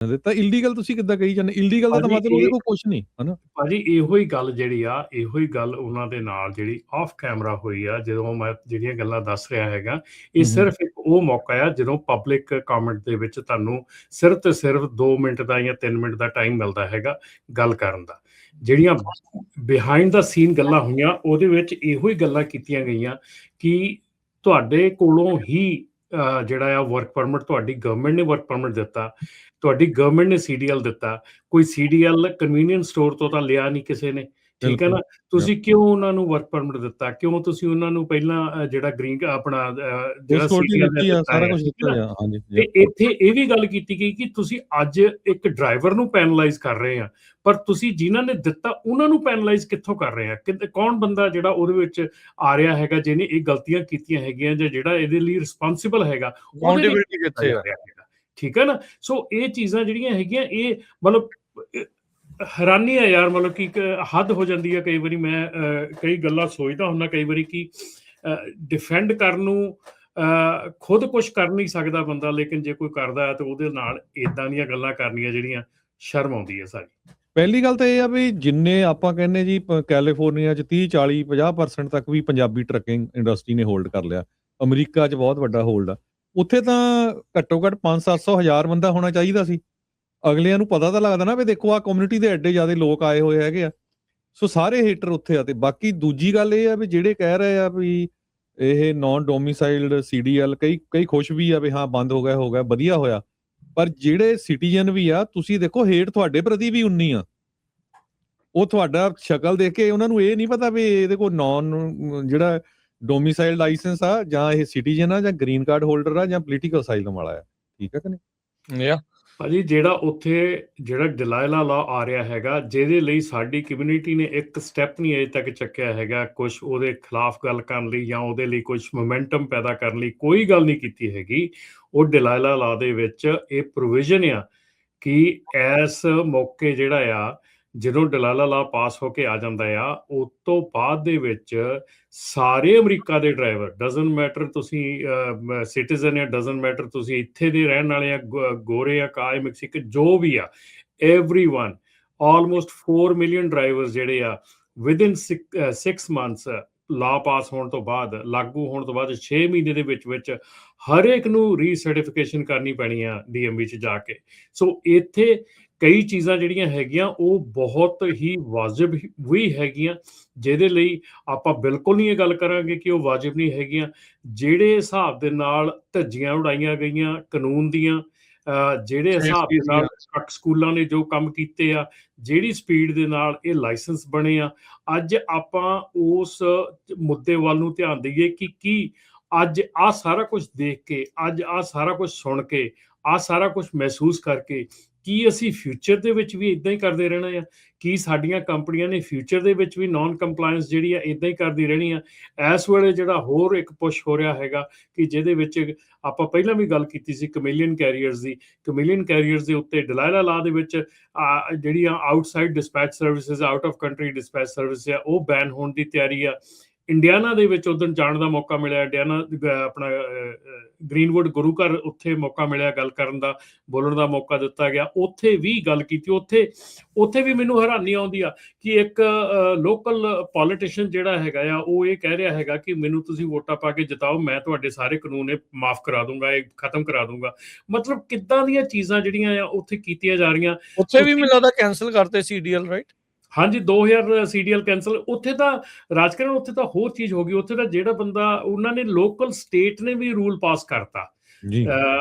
ਦਿੱਤਾ। ਇਲੀਗਲ ਤੁਸੀਂ ਕਿੱਦਾਂ ਕਹੀ ਜਾਂਦੇ? ਇਲੀਗਲ ਦਾ ਤਾਂ ਮਤਲਬ ਉਹਦੇ ਕੋਲ ਕੁਛ ਨਹੀਂ ਹਨਾ ਭਾਜੀ। ਇਹੋ ਹੀ ਗੱਲ ਜਿਹੜੀ ਆ, ਇਹੋ ਹੀ ਗੱਲ ਉਹਨਾਂ ਦੇ ਨਾਲ ਜਿਹੜੀ ਆਫ ਕੈਮਰਾ ਹੋਈ ਆ, ਜਦੋਂ ਮੈਂ ਜਿਹੜੀਆਂ ਗੱਲਾਂ ਦੱਸ ਰਿਹਾ ਹੈਗਾ, ਇਹ ਸਿਰਫ ਇੱਕ ਉਹ ਮੌਕਾ ਆ ਜਦੋਂ ਪਬਲਿਕ ਕਮੈਂਟ ਦੇ ਵਿੱਚ ਤੁਹਾਨੂੰ ਸਿਰਫ ਤੇ ਸਿਰਫ 2 ਮਿੰਟ ਦਾ ਜਾਂ 3 ਮਿੰਟ ਦਾ ਟਾਈਮ ਮਿਲਦਾ ਹੈਗਾ ਗੱਲ ਕਰਨ ਦਾ। ਜਿਹੜੀਆਂ ਬਿਹਾਈਂਡ ਦਾ ਸੀਨ ਗੱਲਾਂ ਹੋਈਆਂ, ਉਹਦੇ ਵਿੱਚ ਇਹੋ ਹੀ ਗੱਲਾਂ ਕੀਤੀਆਂ ਗਈਆਂ ਕਿ ਤੁਹਾਡੇ ਕੋਲੋਂ ਹੀ ਜਿਹੜਾ ਆ ਵਰਕ ਪਰਮਿਟ, ਤੁਹਾਡੀ ਗਵਰਨਮੈਂਟ ਨੇ ਵਰਕ ਪਰਮਿਟ ਦਿੱਤਾ, ਤੁਹਾਡੀ ਗਵਰਨਮੈਂਟ ਨੇ CDL ਦਿੱਤਾ। ਕੋਈ CDL ਕਨਵੀਨੀਅੰਸ ਸਟੋਰ ਤੋਂ ਤਾਂ ਲਿਆ ਨਹੀਂ ਕਿਸੇ ਨੇ, ਠੀਕ ਹੈ ਨਾ। ਤੁਸੀਂ ਕਿਉਂ ਉਹਨਾਂ ਨੂੰ ਵਰਕ ਪਰਮਿਟ ਦਿੱਤਾ? ਕਿਉਂ ਤੁਸੀਂ ਉਹਨਾਂ ਨੂੰ ਪਹਿਲਾਂ ਜਿਹੜਾ ਗ੍ਰੀਨ ਆਪਣਾ ਜਿਹੜਾ CDL ਸਾਰਾ ਕੁਝ ਦਿੱਤਾ? ਤੇ ਇੱਥੇ ਇਹ ਵੀ ਗੱਲ ਕੀਤੀ ਗਈ ਕਿ ਤੁਸੀਂ ਅੱਜ ਇੱਕ ਡਰਾਈਵਰ ਨੂੰ ਪੈਨਲਾਈਜ਼ ਕਰ ਰਹੇ ਆ, ਪਰ ਤੁਸੀਂ ਜਿਨ੍ਹਾਂ ਨੇ ਦਿੱਤਾ ਉਹਨਾਂ ਨੂੰ ਪੈਨਲਾਈਜ਼ ਕਿੱਥੋਂ ਕਰ ਰਹੇ ਆ? ਕੌਣ ਬੰਦਾ ਜਿਹੜਾ ਉਹਦੇ ਵਿੱਚ ਆ ਰਿਹਾ ਹੈਗਾ, ਜਿਹਨੇ ਇਹ ਗਲਤੀਆਂ ਕੀਤੀਆਂ ਹੈਗੀਆਂ, ਜਾਂ ਜਿਹੜਾ ਇਹਦੇ ਲਈ ਰਿਸਪੌਂਸਿਬਲ ਹੈਗਾ, ਠੀਕ ਹੈ ਨਾ। ਸੋ ਇਹ ਚੀਜ਼ਾਂ ਜਿਹੜੀਆਂ ਹੈਗੀਆਂ, ਇਹ ਮਤਲਬ ਹੈਰਾਨੀ ਆ ਯਾਰ, ਮਤਲਬ ਕਿ ਹੱਦ ਹੋ ਜਾਂਦੀ ਹੈ। ਕਈ ਵਾਰੀ ਮੈਂ ਕਈ ਗੱਲਾਂ ਸੋਚਦਾ ਹੁੰਦਾ ਕਈ ਵਾਰੀ ਕਿ ਡਿਫੈਂਡ ਕਰਨ ਨੂੰ ਖੁਦ ਕੁਛ ਕਰ ਨਹੀਂ ਸਕਦਾ ਬੰਦਾ, ਲੇਕਿਨ ਜੇ ਕੋਈ ਕਰਦਾ ਹੈ ਤਾਂ ਉਹਦੇ ਨਾਲ ਏਦਾਂ ਦੀਆਂ ਗੱਲਾਂ ਕਰਨੀਆਂ ਜਿਹੜੀਆਂ ਸ਼ਰਮ ਆਉਂਦੀ ਹੈ ਸਾਰੀ। ਪਹਿਲੀ ਗੱਲ ਤਾਂ ਇਹ ਆ ਵੀ ਜਿੰਨੇ ਆਪਾਂ ਕਹਿੰਦੇ ਜੀ ਕੈਲੀਫੋਰਨੀਆ 'ਚ 30-40-50% ਤੱਕ ਵੀ ਪੰਜਾਬੀ ਟਰੱਕਿੰਗ ਇੰਡਸਟਰੀ ਨੇ ਹੋਲਡ ਕਰ ਲਿਆ। ਅਮਰੀਕਾ 'ਚ ਬਹੁਤ ਵੱਡਾ ਹੋਲਡ ਆ। ਉੱਥੇ ਤਾਂ ਘੱਟੋ ਘੱਟ 500-700 ਬੰਦਾ ਹੋਣਾ ਚਾਹੀਦਾ ਸੀ। ਅਗਲਿਆਂ ਨੂੰ ਪਤਾ ਤਾਂ ਲੱਗਦਾ ਨਾ ਵੀ ਦੇਖੋ ਆਹ ਕਮਿਊਨਿਟੀ ਦੇ ਐਡੇ ਜ਼ਿਆਦਾ ਲੋਕ ਆਏ ਹੋਏ ਹੈਗੇ ਆ, ਸੋ ਸਾਰੇ ਹੇਟਰ ਉੱਥੇ ਆ। ਤੇ ਬਾਕੀ ਦੂਜੀ ਗੱਲ ਇਹ ਆ ਵੀ ਜਿਹੜੇ ਕਹਿ ਰਹੇ ਆ ਵੀ ਇਹ ਨੌਨ ਡੋਮਿਸਾਈਲਡ CDL, ਕਈ ਖੁਸ਼ ਵੀ ਆ ਵੀ ਹਾਂ ਬੰਦ ਹੋ ਗਿਆ, ਵਧੀਆ ਹੋਇਆ। ਪਰ ਜਿਹੜੇ ਸਿਟੀਜ਼ਨ ਵੀ ਆ, ਤੁਸੀਂ ਦੇਖੋ ਹੇਟ ਤੁਹਾਡੇ ਪ੍ਰਤੀ ਵੀ ਉਨੀ ਆ। ਉਹ ਤੁਹਾਡਾ ਸ਼ਕਲ ਦੇਖ ਕੇ ਉਹਨਾਂ ਨੂੰ ਇਹ ਨਹੀਂ ਪਤਾ ਵੀ ਇਹਦੇ ਕੋਲ ਨੌਨ ਜਿਹੜਾ ਡੋਮਿਸਾਈਲ ਲਾਇਸੈਂਸ ਆ, ਜਾਂ ਇਹ ਸਿਟੀਜ਼ਨ ਆ, ਜਾਂ ਗ੍ਰੀਨ ਕਾਰਡ ਹੋਲਡਰ ਆ, ਜਾਂ ਪੋਲੀਟੀਕਲ ਅਸਾਈਲਮ ਵਾਲਾ ਆ। ਠੀਕ ਹੈ ਕਿ ਨਹੀਂ? ਭਾਜੀ ਜਿਹੜਾ ਉੱਥੇ ਜਿਹੜਾ ਡਿਲਾਇਲਾ ਲਾ ਆ ਰਿਹਾ ਹੈਗਾ, ਜਿਹਦੇ ਲਈ ਸਾਡੀ ਕਮਿਊਨਿਟੀ ਨੇ ਇੱਕ ਸਟੈਪ ਨਹੀਂ ਅਜੇ ਤੱਕ ਚੱਕਿਆ ਹੈਗਾ ਕੁਛ ਉਹਦੇ ਖਿਲਾਫ ਗੱਲ ਕਰਨ ਲਈ, ਜਾਂ ਉਹਦੇ ਲਈ ਕੁਛ ਮੋਮੈਂਟਮ ਪੈਦਾ ਕਰਨ ਲਈ ਕੋਈ ਗੱਲ ਨਹੀਂ ਕੀਤੀ ਹੈਗੀ। ਉਹ ਡਿਲਾਇਲਾ ਲਾ ਦੇ ਵਿੱਚ ਇਹ ਪ੍ਰੋਵੀਜ਼ਨ ਆ ਕਿ ਇਸ ਮੌਕੇ ਜਿਹੜਾ ਆ, ਜਦੋਂ ਡਿਲਾਇਲਾ ਲਾ ਪਾਸ ਹੋ ਕੇ ਆ ਜਾਂਦਾ ਆ, ਉਸ ਤੋਂ ਬਾਅਦ ਦੇ ਵਿੱਚ ਸਾਰੇ ਅਮਰੀਕਾ ਦੇ ਡਰਾਈਵਰ, ਡਜ਼ਨ ਮੈਟਰ ਤੁਸੀਂ ਸਿਟੀਜ਼ਨ ਆ, ਡਜ਼ਨ ਮੈਟਰ ਤੁਸੀਂ ਇੱਥੇ ਦੇ ਰਹਿਣ ਵਾਲੇ ਆ, ਗੋਰੇ ਆ, ਕਾਲੇ, ਮੈਕਸੀਕਨ, ਜੋ ਵੀ ਆ, ਐਵਰੀਵਨ, ਆਲਮੋਸਟ 4 ਮਿਲੀਅਨ ਡਰਾਈਵਰਸ ਜਿਹੜੇ ਆ ਵਿਦਿਨ 6 ਮੰਥਸ ਲਾ ਪਾਸ ਹੋਣ ਤੋਂ ਬਾਅਦ, ਲਾਗੂ ਹੋਣ ਤੋਂ ਬਾਅਦ 6 ਮਹੀਨੇ ਦੇ ਵਿੱਚ ਹਰ ਇੱਕ ਨੂੰ ਰੀਸਰਟੀਫਿਕੇਸ਼ਨ ਕਰਨੀ ਪੈਣੀ ਆ DMV 'ਚ ਜਾ ਕੇ। ਸੋ ਇੱਥੇ ਕਈ ਚੀਜ਼ਾਂ ਜਿਹੜੀਆਂ ਹੈਗੀਆਂ ਉਹ ਬਹੁਤ ਹੀ ਵਾਜਿਬ ਵੀ ਹੈਗੀਆਂ, ਜਿਹਦੇ ਲਈ ਆਪਾਂ ਬਿਲਕੁਲ ਨਹੀਂ ਇਹ ਗੱਲ ਕਰਾਂਗੇ ਕਿ ਉਹ ਵਾਜਿਬ ਨਹੀਂ ਹੈਗੀਆਂ। ਜਿਹੜੇ ਹਿਸਾਬ ਦੇ ਨਾਲ ਧੱਜੀਆਂ ਉਡਾਈਆਂ ਗਈਆਂ ਕਾਨੂੰਨ ਦੀਆਂ, ਜਿਹੜੇ ਹਿਸਾਬ ਦੇ ਨਾਲ ਸਕੂਲਾਂ ਨੇ ਜੋ ਕੰਮ ਕੀਤੇ ਆ, ਜਿਹੜੀ ਸਪੀਡ ਦੇ ਨਾਲ ਇਹ ਲਾਇਸੈਂਸ ਬਣੇ ਆ, ਅੱਜ ਆਪਾਂ ਉਸ ਮੁੱਦੇ ਵੱਲ ਨੂੰ ਧਿਆਨ ਦਈਏ ਕਿ ਕੀ ਅੱਜ ਆਹ ਸਾਰਾ ਕੁਝ ਦੇਖ ਕੇ, ਅੱਜ ਆਹ ਸਾਰਾ ਕੁਝ ਸੁਣ ਕੇ, ਆਹ ਸਾਰਾ ਕੁਝ ਮਹਿਸੂਸ ਕਰਕੇ, ਕੀ ਅਸੀਂ ਫਿਊਚਰ ਦੇ ਵਿੱਚ ਵੀ ਇੱਦਾਂ ਹੀ ਕਰਦੇ ਰਹਿਣਾ ਆ? ਕੀ ਸਾਡੀਆਂ ਕੰਪਨੀਆਂ ਨੇ ਫਿਊਚਰ ਦੇ ਵਿੱਚ ਵੀ ਨਾਨ ਕੰਪਲਾਇੰਸ ਜਿਹੜੀ ਆ ਇੱਦਾਂ ਹੀ ਕਰਦੀ ਰਹਿਣੀ ਆ? ਇਸ ਵੇਲੇ ਜਿਹੜਾ ਹੋਰ ਇੱਕ ਪੁਸ਼ ਹੋ ਰਿਹਾ ਹੈਗਾ ਕਿ ਜਿਹਦੇ ਵਿੱਚ ਆਪਾਂ ਪਹਿਲਾਂ ਵੀ ਗੱਲ ਕੀਤੀ ਸੀ ਕਮੇਲੀਅਨ ਕੈਰੀਅਰਸ ਦੀ, ਕਮੇਲੀਅਨ ਕੈਰੀਅਰਸ ਦੇ ਉੱਤੇ ਡਿਲਾਇਲਾ ਲਾ ਦੇ ਵਿੱਚ ਜਿਹੜੀਆਂ outside dispatch services, out of country dispatch service ਆ, ਉਹ ਬੈਨ ਹੋਣ ਦੀ ਤਿਆਰੀ ਆ। ਇੰਡੀਆਨਾ ਦੇ ਵਿੱਚ ਉਦੋਂ ਜਾਣ ਦਾ ਮੌਕਾ ਮਿਲਿਆ, ਇੰਡੀਆਨਾ ਆਪਣਾ ਗ੍ਰੀਨਵੁੱਡ ਗੁਰੂ ਘਰ, ਉੱਥੇ ਮੌਕਾ ਮਿਲਿਆ ਗੱਲ ਕਰਨ ਦਾ, ਬੋਲਣ ਦਾ ਮੌਕਾ ਦਿੱਤਾ ਗਿਆ, ਉੱਥੇ ਵੀ ਗੱਲ ਕੀਤੀ। ਉੱਥੇ ਵੀ ਮੈਨੂੰ ਹੈਰਾਨੀ ਆਉਂਦੀ ਆ ਕਿ ਇੱਕ ਲੋਕਲ ਪੋਲੀਟੀਸ਼ੀਅਨ ਜਿਹੜਾ ਹੈਗਾ ਆ, ਉਹ ਇਹ ਕਹਿ ਰਿਹਾ ਹੈਗਾ ਕਿ ਮੈਨੂੰ ਤੁਸੀਂ ਵੋਟਾਂ ਪਾ ਕੇ ਜਿਤਾਓ, ਮੈਂ ਤੁਹਾਡੇ ਸਾਰੇ ਕਾਨੂੰਨ ਮਾਫ ਕਰਾ ਦੂੰਗਾ, ਇਹ ਖਤਮ ਕਰਾ ਦੂੰਗਾ। ਮਤਲਬ ਕਿੱਦਾਂ ਦੀਆਂ ਚੀਜ਼ਾਂ ਜਿਹੜੀਆਂ ਆ ਉੱਥੇ ਕੀਤੀਆਂ ਜਾ ਰਹੀਆਂ। ਉੱਥੇ ਵੀ ਮੈਨੂੰ ਲੱਗਦਾ ਕੈਂਸਲ ਕਰਤੇ CDL, ਰਾਈਟ? ਹਾਂਜੀ, 2000 CDL ਕੈਂਸਲ। ਉੱਥੇ ਤਾਂ ਰਾਜਕਰਨ, ਉੱਥੇ ਤਾਂ ਹੋਰ ਚੀਜ਼ ਹੋ ਗਈ। ਉੱਥੇ ਤਾਂ ਜਿਹੜਾ ਬੰਦਾ, ਉਹਨਾਂ ਨੇ ਲੋਕਲ ਸਟੇਟ ਨੇ ਵੀ ਰੂਲ ਪਾਸ ਕਰਤਾ,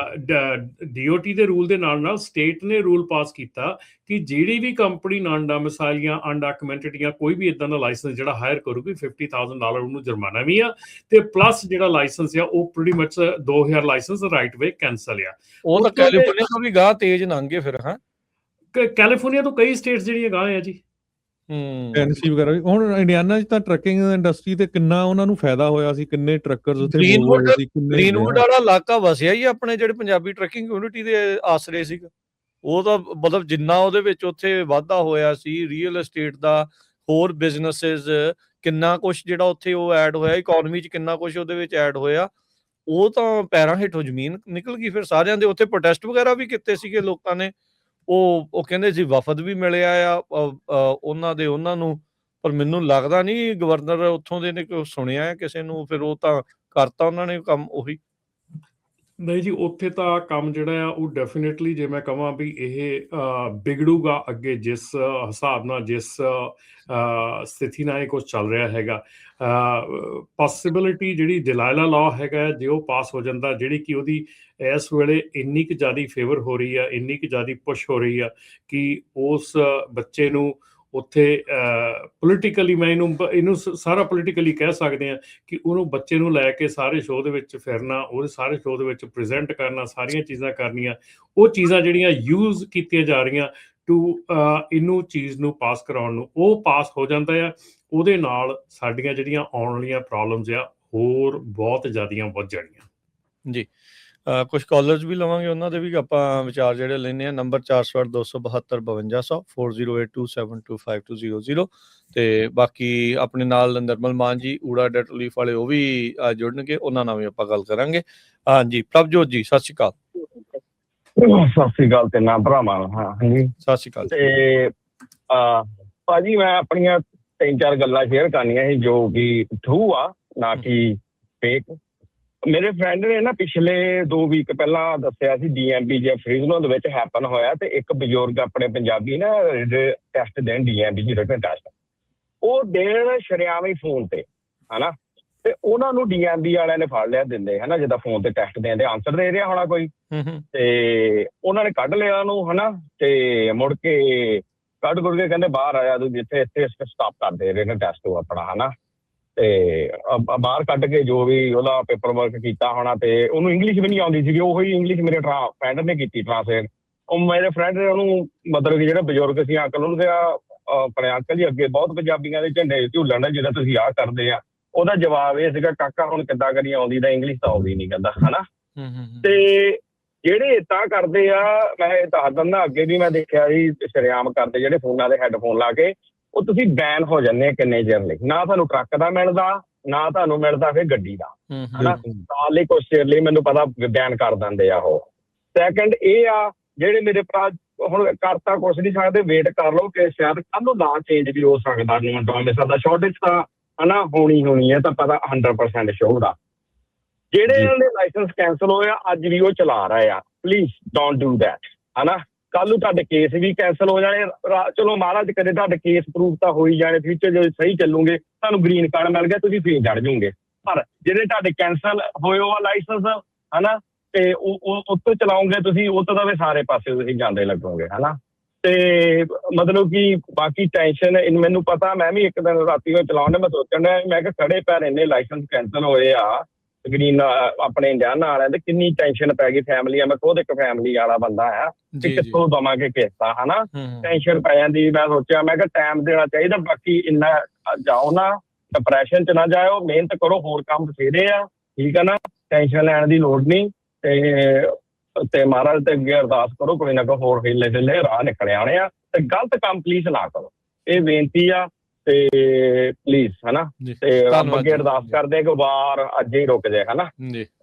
DOT ਦੇ ਰੂਲ ਦੇ ਨਾਲ ਸਟੇਟ ਨੇ ਰੂਲ ਪਾਸ ਕੀਤਾ ਕਿ ਜਿਹੜੀ ਵੀ ਕੰਪਨੀ ਨਾਨ ਡੋਮਿਸਾਈਲ ਜਾਂ ਅਨਡਾਕੂਮੈਂਟਡ ਜਾਂ ਕੋਈ ਵੀ ਇਦਾਂ ਦਾ ਲਾਇਸੈਂਸ ਜਿਹੜਾ ਹਾਇਰ ਕਰੂਗੀ, $50,000 ਉਹਨੂੰ ਜੁਰਮਾਨਾ ਵੀ ਆ, ਤੇ ਪਲੱਸ ਜਿਹੜਾ ਲਾਇਸੈਂਸ ਆ ਉਹ ਪ੍ਰੀਟੀ ਮਚ 2000 ਲਾਇਸੈਂਸ ਰਾਈਟ ਵੇ ਕੈਂਸਲ ਆ। ਉਹ ਤਾਂ ਕੈਲੀਫੋਰਨੀਆ ਤੋਂ ਵੀ ਗਾਹ ਤੇਜ਼ ਲੰਘੇ ਫਿਰ। ਹਾਂ, ਕੈਲੀਫੋਰਨੀਆ ਤੋਂ ਕਈ ਸਟੇਟਸ ਜਿਹੜੀਆਂ ਗਾਹ ਆ ਜੀ, ਟੈਨਸੀ ਵਗੈਰਾ। ਹੁਣ ਇੰਡੀਆਨਾ 'ਚ ਤਾਂ ਟਰੱਕਿੰਗ ਇੰਡਸਟਰੀ ਤੇ ਕਿੰਨਾ ਉਹਨਾਂ ਨੂੰ ਫਾਇਦਾ ਹੋਇਆ ਸੀ, ਕਿੰਨੇ ਟਰੱਕਰਸ ਉੱਥੇ ਗ੍ਰੀਨਵੁੱਡ ਵਾਲਾ ਇਲਾਕਾ ਵਸਿਆ ਹੀ ਆਪਣੇ ਜਿਹੜੇ ਪੰਜਾਬੀ ਟਰੱਕਿੰਗ ਕਮਿਊਨਿਟੀ ਦੇ ਆਸਰੇ ਸੀਗਾ। ਉਹ ਤਾਂ ਮਤਲਬ ਜਿੰਨਾ ਉਹਦੇ ਵਿੱਚ ਉੱਥੇ ਵਾਧਾ ਹੋਇਆ ਸੀ, ਰੀਅਲ ਏਸਟੇਟ ਦਾ, ਹੋਰ ਬਿਜ਼ਨਸਿਸ, ਕਿੰਨਾ ਕੁਛ ਜਿਹੜਾ ਉੱਥੇ ਉਹ ਐਡ ਹੋਇਆ, ਇਕੋਨਮੀ 'ਚ ਕਿੰਨਾ ਕੁਛ ਉਹਦੇ ਵਿੱਚ ਐਡ ਹੋਇਆ, ਉਹ ਤਾਂ ਪੈਰਾਂ ਹੇਠੋਂ ਜ਼ਮੀਨ ਨਿਕਲ ਗਈ ਫਿਰ ਸਾਰਿਆਂ ਦੇ। ਉੱਥੇ ਪ੍ਰੋਟੈਸਟ ਵਗੈਰਾ ਵੀ ਕੀਤੇ ਸੀਗੇ ਲੋਕਾਂ ਨੇ, ਉਹ ਕਹਿੰਦੇ ਸੀ ਵਫਦ ਵੀ ਮਿਲਿਆ ਆ ਉਹਨਾਂ ਨੂੰ, ਪਰ ਮੈਨੂੰ ਲੱਗਦਾ ਨਹੀਂ ਗਵਰਨਰ ਉੱਥੋਂ ਦੇ ਨੇ ਸੁਣਿਆ ਹੈ ਕਿਸੇ ਨੂੰ, ਫਿਰ ਉਹ ਤਾਂ ਕਰਤਾ ਉਹਨਾਂ ਨੇ ਕੰਮ ਉਹੀ। ਨਹੀਂ ਜੀ, ਉੱਥੇ ਤਾਂ ਕੰਮ ਜਿਹੜਾ ਆ ਉਹ ਡੈਫੀਨੇਟਲੀ, ਜੇ ਮੈਂ ਕਹਾਂ ਵੀ ਇਹ ਵਿਗੜੂਗਾ ਅੱਗੇ ਜਿਸ ਹਿਸਾਬ ਨਾਲ, ਜਿਸ ਸਥਿਤੀ ਨਾਲ ਇਹ ਕੁਝ ਚੱਲ ਰਿਹਾ ਹੈਗਾ। ਪੋਸੀਬਿਲਿਟੀ ਜਿਹੜੀ ਦਲਾਇਲਾ ਲਾਅ ਹੈਗਾ, ਜੇ ਉਹ ਪਾਸ ਹੋ ਜਾਂਦਾ, ਜਿਹੜੀ ਕਿ ਉਹਦੀ ਇਸ ਵੇਲੇ ਇੰਨੀ ਕੁ ਜ਼ਿਆਦਾ ਫੇਵਰ ਹੋ ਰਹੀ ਆ, ਇੰਨੀ ਕੁ ਜ਼ਿਆਦਾ ਪੁਸ਼ ਹੋ ਰਹੀ ਆ ਕਿ ਉਸ ਬੱਚੇ ਨੂੰ ਉੱਥੇ ਪੋਲੀਟੀਕਲੀ, ਮੈਂ ਇਹਨੂੰ ਸਾਰਾ ਪੋਲੀਟੀਕਲੀ ਕਹਿ ਸਕਦੇ ਹਾਂ ਕਿ ਉਹਨੂੰ ਬੱਚੇ ਨੂੰ ਲੈ ਕੇ ਸਾਰੇ ਸ਼ੋਅ ਦੇ ਵਿੱਚ ਫਿਰਨਾ, ਉਹਦੇ ਸਾਰੇ ਸ਼ੋਅ ਦੇ ਵਿੱਚ ਪ੍ਰੈਜ਼ੈਂਟ ਕਰਨਾ, ਸਾਰੀਆਂ ਚੀਜ਼ਾਂ ਕਰਨੀਆਂ, ਉਹ ਚੀਜ਼ਾਂ ਜਿਹੜੀਆਂ ਯੂਜ਼ ਕੀਤੀਆਂ ਜਾ ਰਹੀਆਂ ਟੂ ਇਹਨੂੰ ਚੀਜ਼ ਨੂੰ ਪਾਸ ਕਰਾਉਣ ਨੂੰ, ਉਹ ਪਾਸ ਹੋ ਜਾਂਦਾ ਆ। ਉਹਦੇ ਨਾਲ ਸਾਡੀਆਂ ਜਿਹੜੀਆਂ ਆਉਣ ਵਾਲੀਆਂ ਪ੍ਰੋਬਲਮਸ ਆ ਹੋਰ ਬਹੁਤ ਜ਼ਿਆਦੀਆਂ ਵੱਧ ਜਾਣੀਆਂ ਜੀ। ਕੁਝ ਕਾਲਰਸ ਵੀ ਲਵਾਂਗੇ, ਉਹਨਾਂ ਦੇ ਵੀ ਆਪਾਂ ਵਿਚਾਰ ਜਿਹੜੇ ਲੈਂਦੇ ਆ। ਨੰਬਰ 46272 4082725200 ਤੇ ਬਾਕੀ ਆਪਣੇ ਨਾਲ ਨਿਰਮਲ ਮਾਨ ਜੀ ਊੜਾ ਡੈਟ ਲੀਫ ਵਾਲੇ, ਉਹ ਵੀ ਜੁੜਨਗੇ, ਉਹਨਾਂ ਨਾਲ ਵੀ ਆਪਾਂ ਗੱਲ ਕਰਾਂਗੇ। ਹਾਂਜੀ ਪ੍ਰਭਜੋਤ ਜੀ, ਸਤਿ ਸ਼੍ਰੀ ਅਕਾਲ। ਸਤਿ ਸ਼੍ਰੀ ਅਕਾਲ ਤਿੰਨਾਂ ਭਰਾਵਾਂ ਨੂੰ। ਹਾਂਜੀ ਸਤਿ ਸ਼੍ਰੀ ਅਕਾਲ। ਤੇ ਭਾਜੀ ਮੈਂ ਆਪਣੀਆਂ 3-4 ਗੱਲਾਂ ਸ਼ੇਅਰ ਕਰਨੀਆਂ ਸੀ ਜੋ ਕਿ ਟਰੂ ਆ, ਨਾ ਕਿ ਫੇਕ। ਮੇਰੇ ਫਰੈਂਡ ਨੇ ਨਾ ਪਿਛਲੇ 2 ਵੀਕ ਪਹਿਲਾਂ ਦੱਸਿਆ ਸੀ DMB ਜਾਂ ਫਰੀਜ਼ਨੋ ਦੇ ਵਿੱਚ ਹੈਪਨ ਹੋਇਆ, ਤੇ ਇੱਕ ਬਜ਼ੁਰਗ ਆਪਣੇ ਪੰਜਾਬੀ ਨਾ ਟੈਸਟ ਦੇਣ, DMB ਜੀ ਰਿਟਨ ਟੈਸਟ, ਉਹ ਦੇਣ ਸ਼ਰੇਆਮ ਫੋਨ ਤੇ ਹਨਾ, ਤੇ ਉਹਨਾਂ ਨੂੰ DMB ਵਾਲਿਆਂ ਨੇ ਫੜ ਲਿਆ ਦਿੰਦੇ ਹਨਾ, ਜਿੱਦਾਂ ਫੋਨ ਤੇ ਟੈਸਟ ਦੇਣ ਦੇ ਆਨਸਰ ਦੇ ਰਿਹਾ ਹੋਣਾ ਕੋਈ, ਤੇ ਉਹਨਾਂ ਨੇ ਕੱਢ ਲਿਆ ਉਹਨੂੰ ਹਨਾ, ਤੇ ਮੁੜ ਕੇ ਕੱਢ ਕੇ ਕਹਿੰਦੇ ਬਾਹਰ ਆਇਆ ਤੂੰ, ਜਿੱਥੇ ਇੱਥੇ ਸਟਾਪ ਕਰਦੇ ਰਿਟਨ ਟੈਸਟ ਉਹ ਆਪਣਾ ਹਨਾ, ਤੇ ਬਾਹਰ ਕੱਢ ਕੇ ਜੋ ਵੀ ਉਹਦਾ ਪੇਪਰ ਵਰਕ ਕੀਤਾ ਹੋਣਾ, ਤੇ ਉਹਨੂੰ ਇੰਗਲਿਸ਼ ਵੀ ਨਹੀਂ ਆਉਂਦੀ ਸੀਗੀ, ਉਹੀ ਇੰਗਲਿਸ਼ ਮੇਰੇ ਫਰੈਂਡ ਨੇ ਕੀਤੀ ਟ੍ਰਾਂਸਲੇਟ। ਉਹ ਮੇਰੇ ਫਰੈਂਡ ਨੇ ਉਹਨੂੰ ਮਤਲਬ ਕਿ ਜਿਹੜਾ ਬਜ਼ੁਰਗ ਸੀ ਅੰਕਲ, ਉਹਨੂੰ ਕਿਹਾ ਆਪਣੇ ਅੰਕਲ ਜੀ ਅੱਗੇ ਬਹੁਤ ਪੰਜਾਬੀਆਂ ਦੇ ਝੰਡੇ ਝੂਲਣ ਨੇ ਜਿਹੜਾ ਤੁਸੀਂ ਆਹ ਕਰਦੇ ਆ। ਉਹਦਾ ਜਵਾਬ ਇਹ ਸੀਗਾ, ਕਾਕਾ ਹੁਣ ਕਿੱਦਾਂ ਕਰੀ ਆਉਂਦੀ, ਤਾਂ ਇੰਗਲਿਸ਼ ਤਾਂ ਆਉਂਦੀ ਨਹੀਂ ਕਹਿੰਦਾ ਹਨਾ। ਤੇ ਜਿਹੜੇ ਏਦਾਂ ਕਰਦੇ ਆ, ਮੈਂ ਦੱਸ ਦਿੰਦਾ, ਅੱਗੇ ਵੀ ਮੈਂ ਦੇਖਿਆ ਸੀ ਸ਼ਰੇਆਮ ਕਰਦੇ, ਜਿਹੜੇ ਫੋਨਾਂ ਦੇ ਹੈਡਫੋਨ ਲਾ ਕੇ, ਉਹ ਤੁਸੀਂ ਬੈਨ ਹੋ ਜਾਂਦੇ ਕਿੰਨੇ ਚਿਰ ਲਈ, ਨਾ ਤੁਹਾਨੂੰ ਟਰੱਕ ਦਾ ਮਿਲਦਾ, ਨਾ ਤੁਹਾਨੂੰ ਮਿਲਦਾ ਫਿਰ ਗੱਡੀ ਦਾ ਹਨਾ, ਸਾਲ ਲਈ ਕੁਛ ਚਿਰ ਲਈ ਮੈਨੂੰ ਪਤਾ ਬੈਨ ਕਰ ਦਿੰਦੇ ਆ ਉਹ। ਸੈਕਿੰਡ ਇਹ ਆ, ਜਿਹੜੇ ਮੇਰੇ ਭਰਾ ਹੁਣ ਕਰਤਾ ਕੁਛ ਨਹੀਂ ਸਕਦੇ, ਵੇਟ ਕਰ ਲਓ ਕਿ ਸ਼ਾਇਦ ਕੱਲ੍ਹ ਨੂੰ ਲਾ ਚੇਂਜ ਵੀ ਹੋ ਸਕਦਾ, ਡੋਮਿਸਾਈਲ ਦਾ ਸ਼ਾਰਟੇਜ ਤਾਂ ਹਨਾ ਹੋਣੀ ਹੈ, ਤਾਂ ਪਤਾ 100% ਸ਼ੋਰ ਆ। ਜਿਹੜੇ ਇਹਨਾਂ ਦੇ ਲਾਇਸੈਂਸ ਕੈਂਸਲ ਹੋਏ ਆ, ਅੱਜ ਵੀ ਉਹ ਚਲਾ ਰਹੇ ਆ, ਪਲੀਜ਼ ਡੋਂਟ ਡੂ ਦੈਟ ਹਨਾ। ਕੱਲ ਨੂੰ ਤੁਹਾਡੇ ਕੇਸ ਵੀ ਕੈਂਸਲ ਹੋ ਜਾਣੇ, ਚਲੋ ਮਹਾਰਾਜ ਕਰੇ ਤੁਹਾਡੇ ਕੇਸ ਪ੍ਰੂਫ ਤਾਂ ਹੋ ਹੀ ਜਾਣੇ, ਫਿਊਚਰ ਜੇ ਸਹੀ ਚੱਲੂਗੇ ਤੁਹਾਨੂੰ ਗ੍ਰੀਨ ਕਾਰਡ ਮਿਲ ਗਿਆ, ਤੁਸੀਂ ਫੇਰ ਚੜ ਜਾਓਗੇ। ਪਰ ਜਿਹੜੇ ਤੁਹਾਡੇ ਕੈਂਸਲ ਹੋਏ ਉਹ ਲਾਇਸੈਂਸ ਹਨਾ, ਤੇ ਉਹ ਉੱਤੋਂ ਚਲਾਓਗੇ ਤੁਸੀਂ, ਉਹ ਤੋਂ ਤਾਂ ਸਾਰੇ ਪਾਸੇ ਤੁਸੀਂ ਜਾਂਦੇ ਲੱਗੋਗੇ ਹਨਾ। ਤੇ ਮਤਲਬ ਕਿ ਬਾਕੀ ਟੈਨਸ਼ਨ ਮੈਨੂੰ ਪਤਾ, ਮੈਂ ਵੀ ਇੱਕ ਦਿਨ ਰਾਤੀ ਨੂੰ ਚਲਾਉਣ, ਮੈਂ ਸੋਚਣ ਡਿਆ, ਮੈਂ ਕਿਹਾ ਖੜੇ ਪੈਰ ਇੰਨੇ ਲਾਇਸੈਂਸ ਕੈਂਸਲ ਹੋਏ ਆ ਗ੍ਰੀਨ ਆਪਣੇ ਇੰਡੀਅਨ ਵਾਲਿਆਂ ਦੇ, ਕਿੰਨੀ ਟੈਨਸ਼ਨ ਪੈ ਗਈ ਫੈਮਿਲੀ ਆ। ਮੈਂ ਖੁਦ ਇੱਕ ਫੈਮਿਲੀ ਵਾਲਾ ਬੰਦਾ ਆ, ਤੇ ਕਿੱਥੋਂ ਦਵਾਂਗੇ ਕਿਸ਼ਤਾਂ ਹਨਾ, ਟੈਨਸ਼ਨ ਪੈ ਜਾਂਦੀ। ਮੈਂ ਸੋਚਿਆ, ਮੈਂ ਕਿਹਾ ਟਾਈਮ ਦੇਣਾ ਚਾਹੀਦਾ, ਬਾਕੀ ਇੰਨਾ ਜਾਓ ਨਾ, ਡਿਪਰੈਸ਼ਨ ਚ ਨਾ ਜਾਓ, ਮਿਹਨਤ ਕਰੋ, ਹੋਰ ਕੰਮ ਬਥੇਰੇ ਆ ਠੀਕ ਆ ਨਾ, ਟੈਨਸ਼ਨ ਲੈਣ ਦੀ ਲੋੜ ਨਹੀਂ। ਤੇ ਮਹਾਰਾਜ ਤੇ ਅੱਗੇ ਅਰਦਾਸ ਕਰੋ, ਕੋਈ ਨਾ ਕੋਈ ਹੋਰ ਹਿੱਲੇ ਰਾਹ ਨਿਕਲ ਆਉਣੇ ਆ, ਤੇ ਗਲਤ ਕੰਮ ਪਲੀਜ਼ ਨਾ ਕਰੋ, ਇਹ ਬੇਨਤੀ ਆ। ਤੇ ਪਲੀਜ਼ ਹਨਾ, ਤੇ ਰੱਬ ਅੱਗੇ ਅਰਦਾਸ ਕਰਦੇ ਆ ਕਿ ਵਾਰ ਅੱਜ ਹੀ ਰੁਕ ਜਾਏ ਹਨਾ,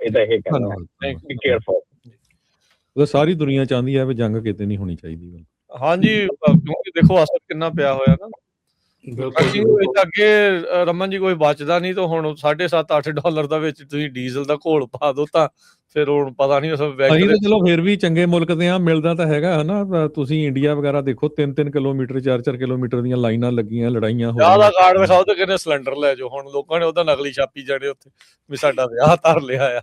ਇਹਦਾ ਇਹ ਕਹਿਣਾ। B careful. ਸਾਰੀ ਦੁਨੀਆ ਚਾਹੁੰਦੀ ਹੈ ਵੀ ਜੰਗ ਕਿਤੇ ਨਹੀਂ ਹੋਣੀ ਚਾਹੀਦੀ। ਹਾਂਜੀ, ਕਿਉਂਕਿ ਦੇਖੋ ਅਸਰ ਕਿੰਨਾ ਪਿਆ ਹੋਇਆ ਨਾ ਅੱਗੇ। ਰਮਨ ਜੀ ਕੋਈ ਬਚਦਾ ਨਹੀਂ, ਤਾਂ ਹੁਣ $7-8 ਦਾ ਵਿੱਚ ਤੁਸੀਂ ਡੀਜ਼ਲ ਦਾ ਘੋਲ ਪਾ ਦੋ, ਤਾਂ ਫਿਰ ਹੁਣ ਪਤਾ ਨਹੀਂ। ਅਸੀਂ ਤਾਂ ਚਲੋ ਫਿਰ ਵੀ ਚੰਗੇ ਮੁਲਕ ਦੇ ਆ, ਮਿਲਦਾ ਤਾਂ ਹੈਗਾ ਹਨਾ। ਤੁਸੀਂ ਇੰਡੀਆ ਵਗੈਰਾ ਦੇਖੋ, 3-3 ਕਿਲੋਮੀਟਰ 4-4 ਕਿਲੋਮੀਟਰ ਦੀਆਂ ਲਾਈਨਾਂ ਲੱਗੀਆਂ, ਲੜਾਈਆਂ ਹੋ ਰਹੀਆਂ। ਵਿਆਹ ਦਾ ਕਾਰਡ ਵਿਖਾਓ ਤੇ ਕਹਿੰਦੇ ਸਿਲੰਡਰ ਲੈ ਜਾਓ। ਹੁਣ ਲੋਕਾਂ ਨੇ ਉਹਦਾ ਨਕਲੀ ਛਾਪੀ ਜਾਣੇ ਉੱਥੇ ਵੀ ਸਾਡਾ ਵਿਆਹ ਧਰ ਲਿਆ ਆ,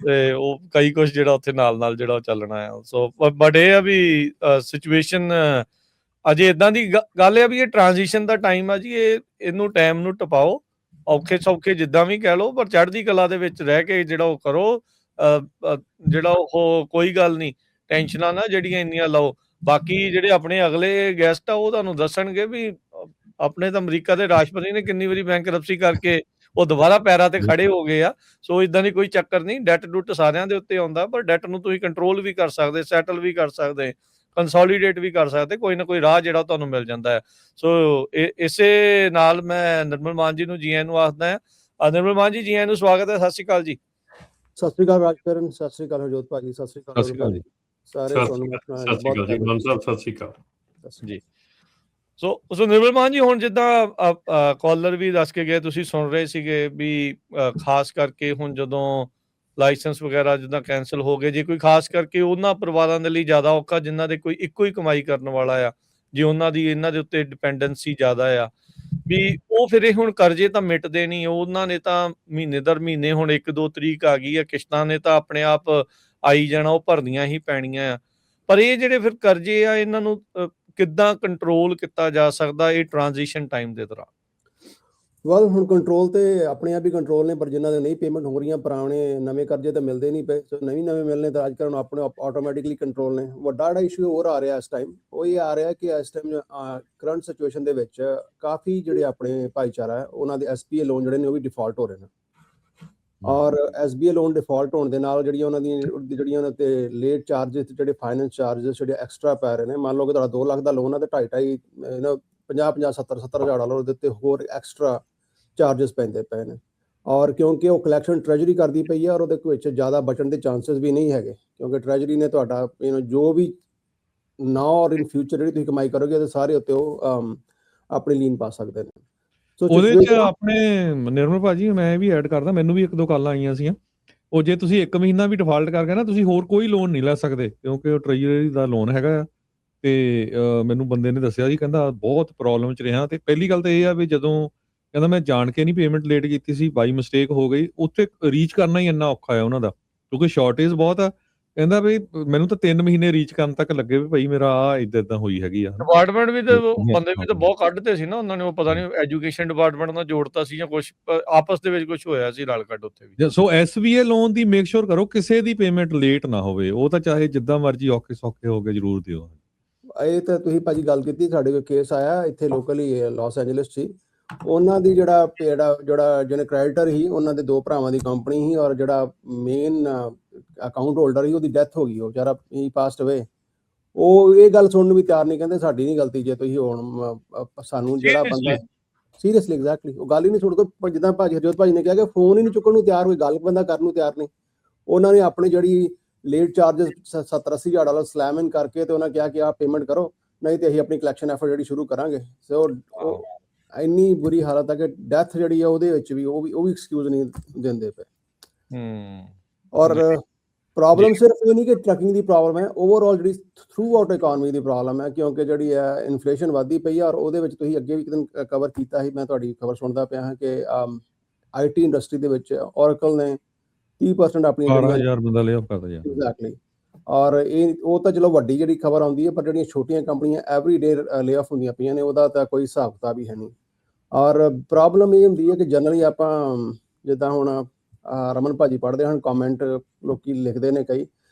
ਤੇ ਉਹ ਕਈ ਕੁਛ ਜਿਹੜਾ ਉੱਥੇ ਨਾਲ ਜਿਹੜਾ ਚੱਲਣਾ ਆ। ਸੋ ਬਟ ਇਹ ਆ ਵੀ ਸਿਚੁਏਸ਼ਨ ਅਜੇ ਏਦਾਂ ਦੀ ਗੱਲ ਆ ਵੀ ਇਹ ਟ੍ਰਾਂਜੀਸ਼ਨ ਦਾ ਟਾਈਮ ਆ ਜੀ, ਇਹਨੂੰ ਟਾਈਮ ਨੂੰ ਟਪਾਓ, ਔਖੇ ਸੌਖੇ ਜਿੱਦਾਂ ਵੀ ਕਹਿ ਲਓ, ਪਰ ਚੜ੍ਹਦੀ ਕਲਾ ਦੇ ਵਿੱਚ ਰਹਿ ਕੇ ਜਿਹੜਾ ਉਹ ਕਰੋ। ਜਿਹੜਾ ਉਹ ਕੋਈ ਗੱਲ ਨਹੀਂ, ਟੈਨਸ਼ਨਾਂ ਨਾ ਜਿਹੜੀਆਂ ਇੰਨੀਆਂ ਲਓ। ਬਾਕੀ ਜਿਹੜੇ ਆਪਣੇ ਅਗਲੇ ਗੈਸਟ ਆ ਉਹ ਤੁਹਾਨੂੰ ਦੱਸਣਗੇ ਵੀ ਆਪਣੇ ਤਾਂ ਅਮਰੀਕਾ ਦੇ ਰਾਸ਼ਟਰਪਤੀ ਨੇ ਕਿੰਨੀ ਵਾਰੀ ਬੈਂਕਰਪਸੀ ਕਰਕੇ ਉਹ ਦੁਬਾਰਾ ਪੈਰਾਂ ਤੇ ਖੜੇ ਹੋ ਗਏ ਆ। ਸੋ ਇਦਾਂ ਦੀ ਕੋਈ ਚੱਕਰ ਨਹੀਂ, ਡੈਟ ਡੁੱਟ ਸਾਰਿਆਂ ਦੇ ਉੱਤੇ ਆਉਂਦਾ, ਪਰ ਡੈਟ ਨੂੰ ਤੁਸੀਂ ਕੰਟਰੋਲ ਵੀ ਕਰ ਸਕਦੇ, ਸੈਟਲ ਵੀ ਕਰ ਸਕਦੇ, ਕੰਸੋਲੀਡੇਟ ਵੀ ਕਰ ਸਕਦੇ, ਕੋਈ ਨਾ ਕੋਈ ਰਾਹ ਜਿਹੜਾ ਤੁਹਾਨੂੰ ਮਿਲ ਜਾਂਦਾ ਹੈ। ਸੋ ਇਸੇ ਨਾਲ ਮੈਂ ਨਿਰਮਲ ਮਾਨ ਜੀ ਨੂੰ ਜੀ ਆਇਆਂ ਨੂੰ ਆਖਦਾ ਹਾਂ। ਨਿਰਮਲ ਮਾਨ ਜੀ, ਜੀ ਆਇਆਂ ਨੂੰ ਸਵਾਗਤ ਹੈ। ਸਤਿ ਸ਼੍ਰੀ ਅਕਾਲ ਜੀ। ਸਤਿ ਸ਼੍ਰੀ ਅਕਾਲ ਰਾਜਕਰਨ, ਸਤਿ ਸ਼੍ਰੀ ਅਕਾਲ ਹਰਜੋਤ ਭਾਜੀ, ਸਤਿ ਸ਼੍ਰੀ ਅਕਾਲ ਜੀ। ਸਾਰੇ ਤੁਹਾਨੂੰ ਸਤਿ ਸ਼੍ਰੀ ਅਕਾਲ ਜੀ ਮਾਨ ਸਾਹਿਬ, ਸਤਿ ਸ਼੍ਰੀ ਅਕਾਲ ਜੀ। ਸੋ ਨਿਰਮਲ ਮਾਨ ਜੀ, ਹੁਣ ਜਿੱਦਾਂ ਕਾਲਰ ਵੀ ਦੱਸ ਕੇ ਗਏ, ਤੁਸੀਂ ਸੁਣ ਰਹੇ ਸੀਗੇ ਵੀ ਖਾਸ ਕਰਕੇ ਹੁਣ ਜਦੋਂ ਲਾਇਸੈਂਸ ਵਗੈਰਾ ਜਿੱਦਾਂ ਕੈਂਸਲ ਹੋ ਗਏ, ਜੇ ਕੋਈ ਖਾਸ ਕਰਕੇ ਉਹਨਾਂ ਪਰਿਵਾਰਾਂ ਦੇ ਲਈ ਜ਼ਿਆਦਾ ਔਖਾ ਜਿਨ੍ਹਾਂ ਦੇ ਕੋਈ ਇੱਕੋ ਹੀ ਕਮਾਈ ਕਰਨ ਵਾਲਾ ਆ, ਜੇ ਉਹਨਾਂ ਦੀ ਇਹਨਾਂ ਦੇ ਉੱਤੇ ਡਿਪੈਂਡੈਂਸੀ ਜ਼ਿਆਦਾ ਆ, ਵੀ ਉਹ ਫਿਰ ਇਹ ਹੁਣ ਕਰਜ਼ੇ ਤਾਂ ਮਿਟਦੇ ਨਹੀਂ, ਉਹਨਾਂ ਨੇ ਤਾਂ ਮਹੀਨੇ ਦਰ ਮਹੀਨੇ ਹੁਣ 1-2 ਤਰੀਕ ਆ ਗਈ ਆ, ਕਿਸ਼ਤਾਂ ਨੇ ਤਾਂ ਆਪਣੇ ਆਪ ਆਈ ਜਾਣਾ, ਉਹ ਭਰਨੀਆਂ ਹੀ ਪੈਣੀਆਂ ਆ। ਪਰ ਇਹ ਜਿਹੜੇ ਫਿਰ ਕਰਜ਼ੇ ਆ, ਇਹਨਾਂ ਨੂੰ ਕਿੱਦਾਂ ਕੰਟਰੋਲ ਕੀਤਾ ਜਾ ਸਕਦਾ ਇਹ ਟ੍ਰਾਂਜੀਸ਼ਨ ਟਾਈਮ ਦੇ ਦੌਰਾਨ? ਵੈਲ, ਹੁਣ ਕੰਟਰੋਲ ਤੇ ਆਪਣੇ ਆਪ ਹੀ ਕੰਟਰੋਲ ਨੇ, ਪਰ ਜਿਨ੍ਹਾਂ ਦੇ ਨਹੀਂ ਪੇਮੈਂਟ ਹੋ ਰਹੀਆਂ, ਪੁਰਾਣੇ ਨਵੇਂ ਕਰਜ਼ੇ ਤਾਂ ਮਿਲਦੇ ਨਹੀਂ ਪਏ, ਸੋ ਨਵੇਂ ਮਿਲਣੇ ਤਾਂ ਅੱਜ ਕੱਲ੍ਹ ਆਪਣੇ ਆਟੋਮੈਟਿਕਲੀ ਕੰਟਰੋਲ ਨੇ। ਵੱਡਾ ਜਿਹੜਾ ਇਸ਼ੂ ਹੋਰ ਆ ਰਿਹਾ ਇਸ ਟਾਈਮ, ਉਹ ਇਹ ਆ ਰਿਹਾ ਕਿ ਇਸ ਟਾਈਮ ਕਰੰਟ ਸਿਚੁਏਸ਼ਨ ਦੇ ਵਿੱਚ ਕਾਫੀ ਜਿਹੜੇ ਆਪਣੇ ਭਾਈਚਾਰਾ ਹੈ, ਉਹਨਾਂ ਦੇ SBA ਲੋਨ ਜਿਹੜੇ ਨੇ ਉਹ ਵੀ ਡਿਫਾਲਟ ਹੋ ਰਹੇ ਨੇ, ਔਰ SBA ਲੋਨ ਡਿਫਾਲਟ ਹੋਣ ਦੇ ਨਾਲ ਜਿਹੜੀਆਂ ਉਹਨਾਂ ਤੇ ਲੇਟ ਚਾਰਜਸ, ਜਿਹੜੇ ਫਾਈਨੈਂਸ ਚਾਰਜਸ ਜਿਹੜੇ ਐਕਸਟਰਾ ਪੈ ਰਹੇ ਨੇ। ਮੰਨ ਲਓ ਕਿ ਤੁਹਾਡਾ 2 ਲੱਖ ਦਾ ਲੋਨ ਹੈ ਤੇ 2.5 50 70 ਹਜ਼ਾਰ ਡਾਲਰ ਉਹਦੇ ਉੱਤੇ ਹੋਰ ਐਕਸਟਰਾ ਚਾਰਜਸ ਪੈਂਦੇ ਪਏ ਨੇ, ਔਰ ਕਿਉਂਕਿ ਉਹ ਕਲੈਕਸ਼ਨ ਟ੍ਰੈਜਰੀ ਕਰਦੀ ਪਈ ਹੈ, ਔਰ ਉਹਦੇ ਵਿੱਚ ਜ਼ਿਆਦਾ ਬਚਣ ਦੇ ਚਾਂਸਸ ਵੀ ਨਹੀਂ ਹੈਗੇ, ਕਿਉਂਕਿ ਟ੍ਰੈਜਰੀ ਨੇ ਤੁਹਾਡਾ ਜੋ ਵੀ ਨਾਓ ਔਰ ਇਨ ਫਿਊਚਰ ਜਿਹੜੀ ਤੁਸੀਂ ਕਮਾਈ ਕਰੋਗੇ ਉਹਦੇ ਸਾਰੇ ਉੱਤੇ ਉਹ ਆਪਣੀ ਲੀਨ ਪਾ ਸਕਦੇ ਨੇ। ਉਹਦੇ ਚ ਆਪਣੇ ਨਿਰਮਲ ਭਾਜੀ ਮੈਂ ਵੀ ਐਡ ਕਰਦਾ, ਮੈਨੂੰ ਵੀ 1-2 ਕਾਲਾਂ ਆਈਆਂ ਸੀ। ਉਹ ਜੇ ਤੁਸੀਂ 1 ਮਹੀਨਾ ਵੀ ਡਿਫਾਲਟ ਕਰ ਗਏ ਨਾ, ਤੁਸੀਂ ਹੋਰ ਕੋਈ ਲੋਨ ਨਹੀਂ ਲੈ ਸਕਦੇ, ਕਿਉਂਕਿ ਉਹ ਟ੍ਰੈਜਰੀ ਦਾ ਲੋਨ ਹੈਗਾ ਆ। ਤੇ ਮੈਨੂੰ ਬੰਦੇ ਨੇ ਦੱਸਿਆ ਜੀ, ਕਹਿੰਦਾ ਬਹੁਤ ਪ੍ਰੋਬਲਮ ਚ ਰਿਹਾ। ਤੇ ਪਹਿਲੀ ਗੱਲ ਤਾਂ ਇਹ ਆ ਵੀ ਜਦੋਂ ਕਹਿੰਦਾ ਮੈਂ ਜਾਣ ਕੇ ਨਹੀਂ ਪੇਮੈਂਟ ਲੇਟ ਕੀਤੀ ਸੀ, ਬਾਈ ਮਿਸਟੇਕ ਹੋ ਗਈ, ਉੱਥੇ ਰੀਚ ਕਰਨਾ ਹੀ ਇੰਨਾ ਔਖਾ ਹੈ ਉਹਨਾਂ ਦਾ, ਕਿਉਂਕਿ ਸ਼ਾਰਟੇਜ ਬਹੁਤ ਆ। ਕਹਿੰਦਾ ਵੀ ਮੈਨੂੰ ਤਾਂ 3 ਮਹੀਨੇ ਰੀਚ ਕਰਨ ਤੱਕ ਲੱਗੇ ਵੀ ਭਾਈ ਮੇਰਾ ਆ ਏਦਾਂ ਹੋਈ ਹੈਗੀ ਆ। ਡਿਪਾਰਟਮੈਂਟ ਵੀ ਤੇ ਬੰਦੇ ਵੀ ਤਾਂ ਬਹੁਤ ਕੱਢਦੇ ਸੀ ਨਾ ਉਹਨਾਂ ਨੇ, ਉਹ ਪਤਾ ਨਹੀਂ ਐਜੂਕੇਸ਼ਨ ਡਿਪਾਰਟਮੈਂਟ ਨਾਲ ਜੋੜਤਾ ਸੀ ਜਾਂ ਕੁਝ ਆਪਸ ਦੇ ਵਿੱਚ ਕੁਝ ਹੋਇਆ ਸੀ, ਰਲ ਕੱਢ ਉੱਥੇ ਵੀ। ਸੋ SBA ਲੋਨ ਦੀ ਮੇਕ ਸ਼ੋਰ ਕਰੋ ਕਿਸੇ ਦੀ ਪੇਮੈਂਟ ਲੇਟ ਨਾ ਹੋਵੇ, ਉਹ ਤਾਂ ਚਾਹੇ ਜਿੱਦਾਂ ਮਰਜ਼ੀ ਔਖੇ ਸੌਖੇ ਹੋ ਕੇ ਜ਼ਰੂਰ ਦਿਓ। ਇਹ ਤਾਂ ਤੁਸੀਂ ਭਾਜੀ ਗੱਲ ਕੀਤੀ, ਸਾਡੇ ਕੋਲ ਕੇਸ ਆਇਆ ਇੱਥੇ ਲੋਕਲੀ ਲਾਸ ਐਂਜਲਸ 'ਚ। ਉਹਨਾਂ ਦੀ ਜਿਹੜਾ ਜਿਹਨੇ ਕ੍ਰੈਡੀਟਰ ਸੀ, ਉਹਨਾਂ ਦੇ 2 ਭਰਾਵਾਂ ਦੀ ਕੰਪਨੀ ਸੀ, ਔਰ ਜਿਹੜਾ ਮੇਨ ਅਕਾਊਂਟ ਹੋਲਡਰ ਸੀ ਉਹਦੀ ਡੈਥ ਹੋ ਗਈ, ਉਹ ਵਿਚਾਰਾ ਹੀ ਪਾਸਟ ਅਵੇ। ਉਹ ਇਹ ਗੱਲ ਸੁਣਨ ਨੂੰ ਵੀ ਤਿਆਰ ਨਹੀਂ, ਕਹਿੰਦੇ ਸਾਡੀ ਨਹੀਂ ਗਲਤੀ ਜੇ ਤੁਸੀਂ ਹੁਣ ਸਾਨੂੰ ਜਿਹੜਾ ਬੰਦਾ ਸੀਰੀਅਸਲੀ ਐਗਜ਼ੈਕਟਲੀ ਉਹ ਗੱਲ ਹੀ ਨਹੀਂ ਸੁਣਦਾ। ਜਿੱਦਾਂ ਭਾਜੀ ਹਰਜੋਤ ਭਾਜੀ ਨੇ ਕਿਹਾ ਕਿ ਫੋਨ ਹੀ ਨਹੀਂ ਚੁੱਕਣ ਨੂੰ ਤਿਆਰ ਹੋਈ, ਗੱਲ ਬੰਦਾ ਕਰਨ ਨੂੰ ਤਿਆਰ ਨਹੀਂ। ਉਹਨਾਂ ਨੇ ਆਪਣੀ ਜਿਹੜੀ ਲੇਟ ਚਾਰਜਸ 70-80 ਹਜ਼ਾਰ ਡਾਲਰ ਸਲੈਮ ਇਨ ਕਰਕੇ ਤੇ ਉਹਨਾਂ ਕਿਹਾ ਕਿ ਆਪ ਪੇਮੈਂਟ ਕਰੋ, ਨਹੀਂ ਤੇ ਅਸੀਂ ਆਪਣੀ ਕਲੈਕਸ਼ਨ ਐਫਰਟ ਜਿਹੜੀ ਸ਼ੁਰੂ ਕਰਾਂਗੇ। ਸੋ ਇੰਨੀ ਬੁਰੀ ਹਾਲਤ ਹੈ ਕਿ ਡੈਥ ਜਿਹੜੀ ਆ ਉਹਦੇ ਵਿੱਚ ਵੀ ਉਹ ਵੀ ਐਕਸਕਿਊਜ਼ ਨਹੀਂ ਦਿੰਦੇ ਪਏ। ਔਰ ਪ੍ਰੋਬਲਮ ਸਿਰਫ ਇਹ ਨਹੀਂ ਕਿ ਟਰੱਕਿੰਗ ਦੀ ਪ੍ਰੋਬਲਮ ਹੈ, ਓਵਰਆਲ ਜਿਹੜੀ ਥਰੂ ਆਊਟ ਇਕਨੋਮੀ ਦੀ ਪ੍ਰੋਬਲਮ ਹੈ, ਕਿਉਂਕਿ ਜਿਹੜੀ ਹੈ ਇਨਫਲੇਸ਼ਨ ਵੱਧਦੀ ਪਈ ਹੈ। ਔਰ ਉਹਦੇ ਵਿੱਚ ਤੁਸੀਂ ਅੱਗੇ ਵੀ ਇੱਕ ਦਿਨ ਕਵਰ ਕੀਤਾ ਸੀ, ਮੈਂ ਤੁਹਾਡੀ ਖਬਰ ਸੁਣਦਾ ਪਿਆ ਹਾਂ ਕਿ IT ਇੰਡਸਟਰੀ ਦੇ ਵਿੱਚ ਔਰਕਲ ਨੇ 30% ਆਪਣੀ 12,000 ਬੰਦਾ ਲੇ ਆਫ ਕਰਦਾ ਜੀ। ਐਗਜ਼ੈਕਟਲੀ। ਔਰ ਉਹ ਤਾਂ ਚਲੋ ਵੱਡੀ ਜਿਹੜੀ ਖਬਰ ਆਉਂਦੀ ਹੈ, ਪਰ ਜਿਹੜੀਆਂ ਛੋਟੀਆਂ ਕੰਪਨੀਆਂ ਐਵਰੀ ਡੇ ਲੇ ਆਫ ਹੁੰਦੀਆਂ ਪਈਆਂ ਨੇ, ਉਹਦਾ ਤਾਂ ਕੋਈ ਹਿਸਾਬ ਕਿਤਾਬ ਹੀ ਹੈ ਨਹੀਂ। ਔਰ ਪ੍ਰੋਬਲਮ ਇਹ ਹੁੰਦੀ ਹੈ ਕਿ ਜਨਰਲੀ ਆਪਾਂ ਜਿੱਦਾਂ ਹੁਣ ਰਮਨ ਭਾਜੀ ਪੜ੍ਹਦੇ ਹਨ ਕਮੈਂਟ, ਲੋਕੀ ਲਿਖਦੇ ਨੇ ਕਈ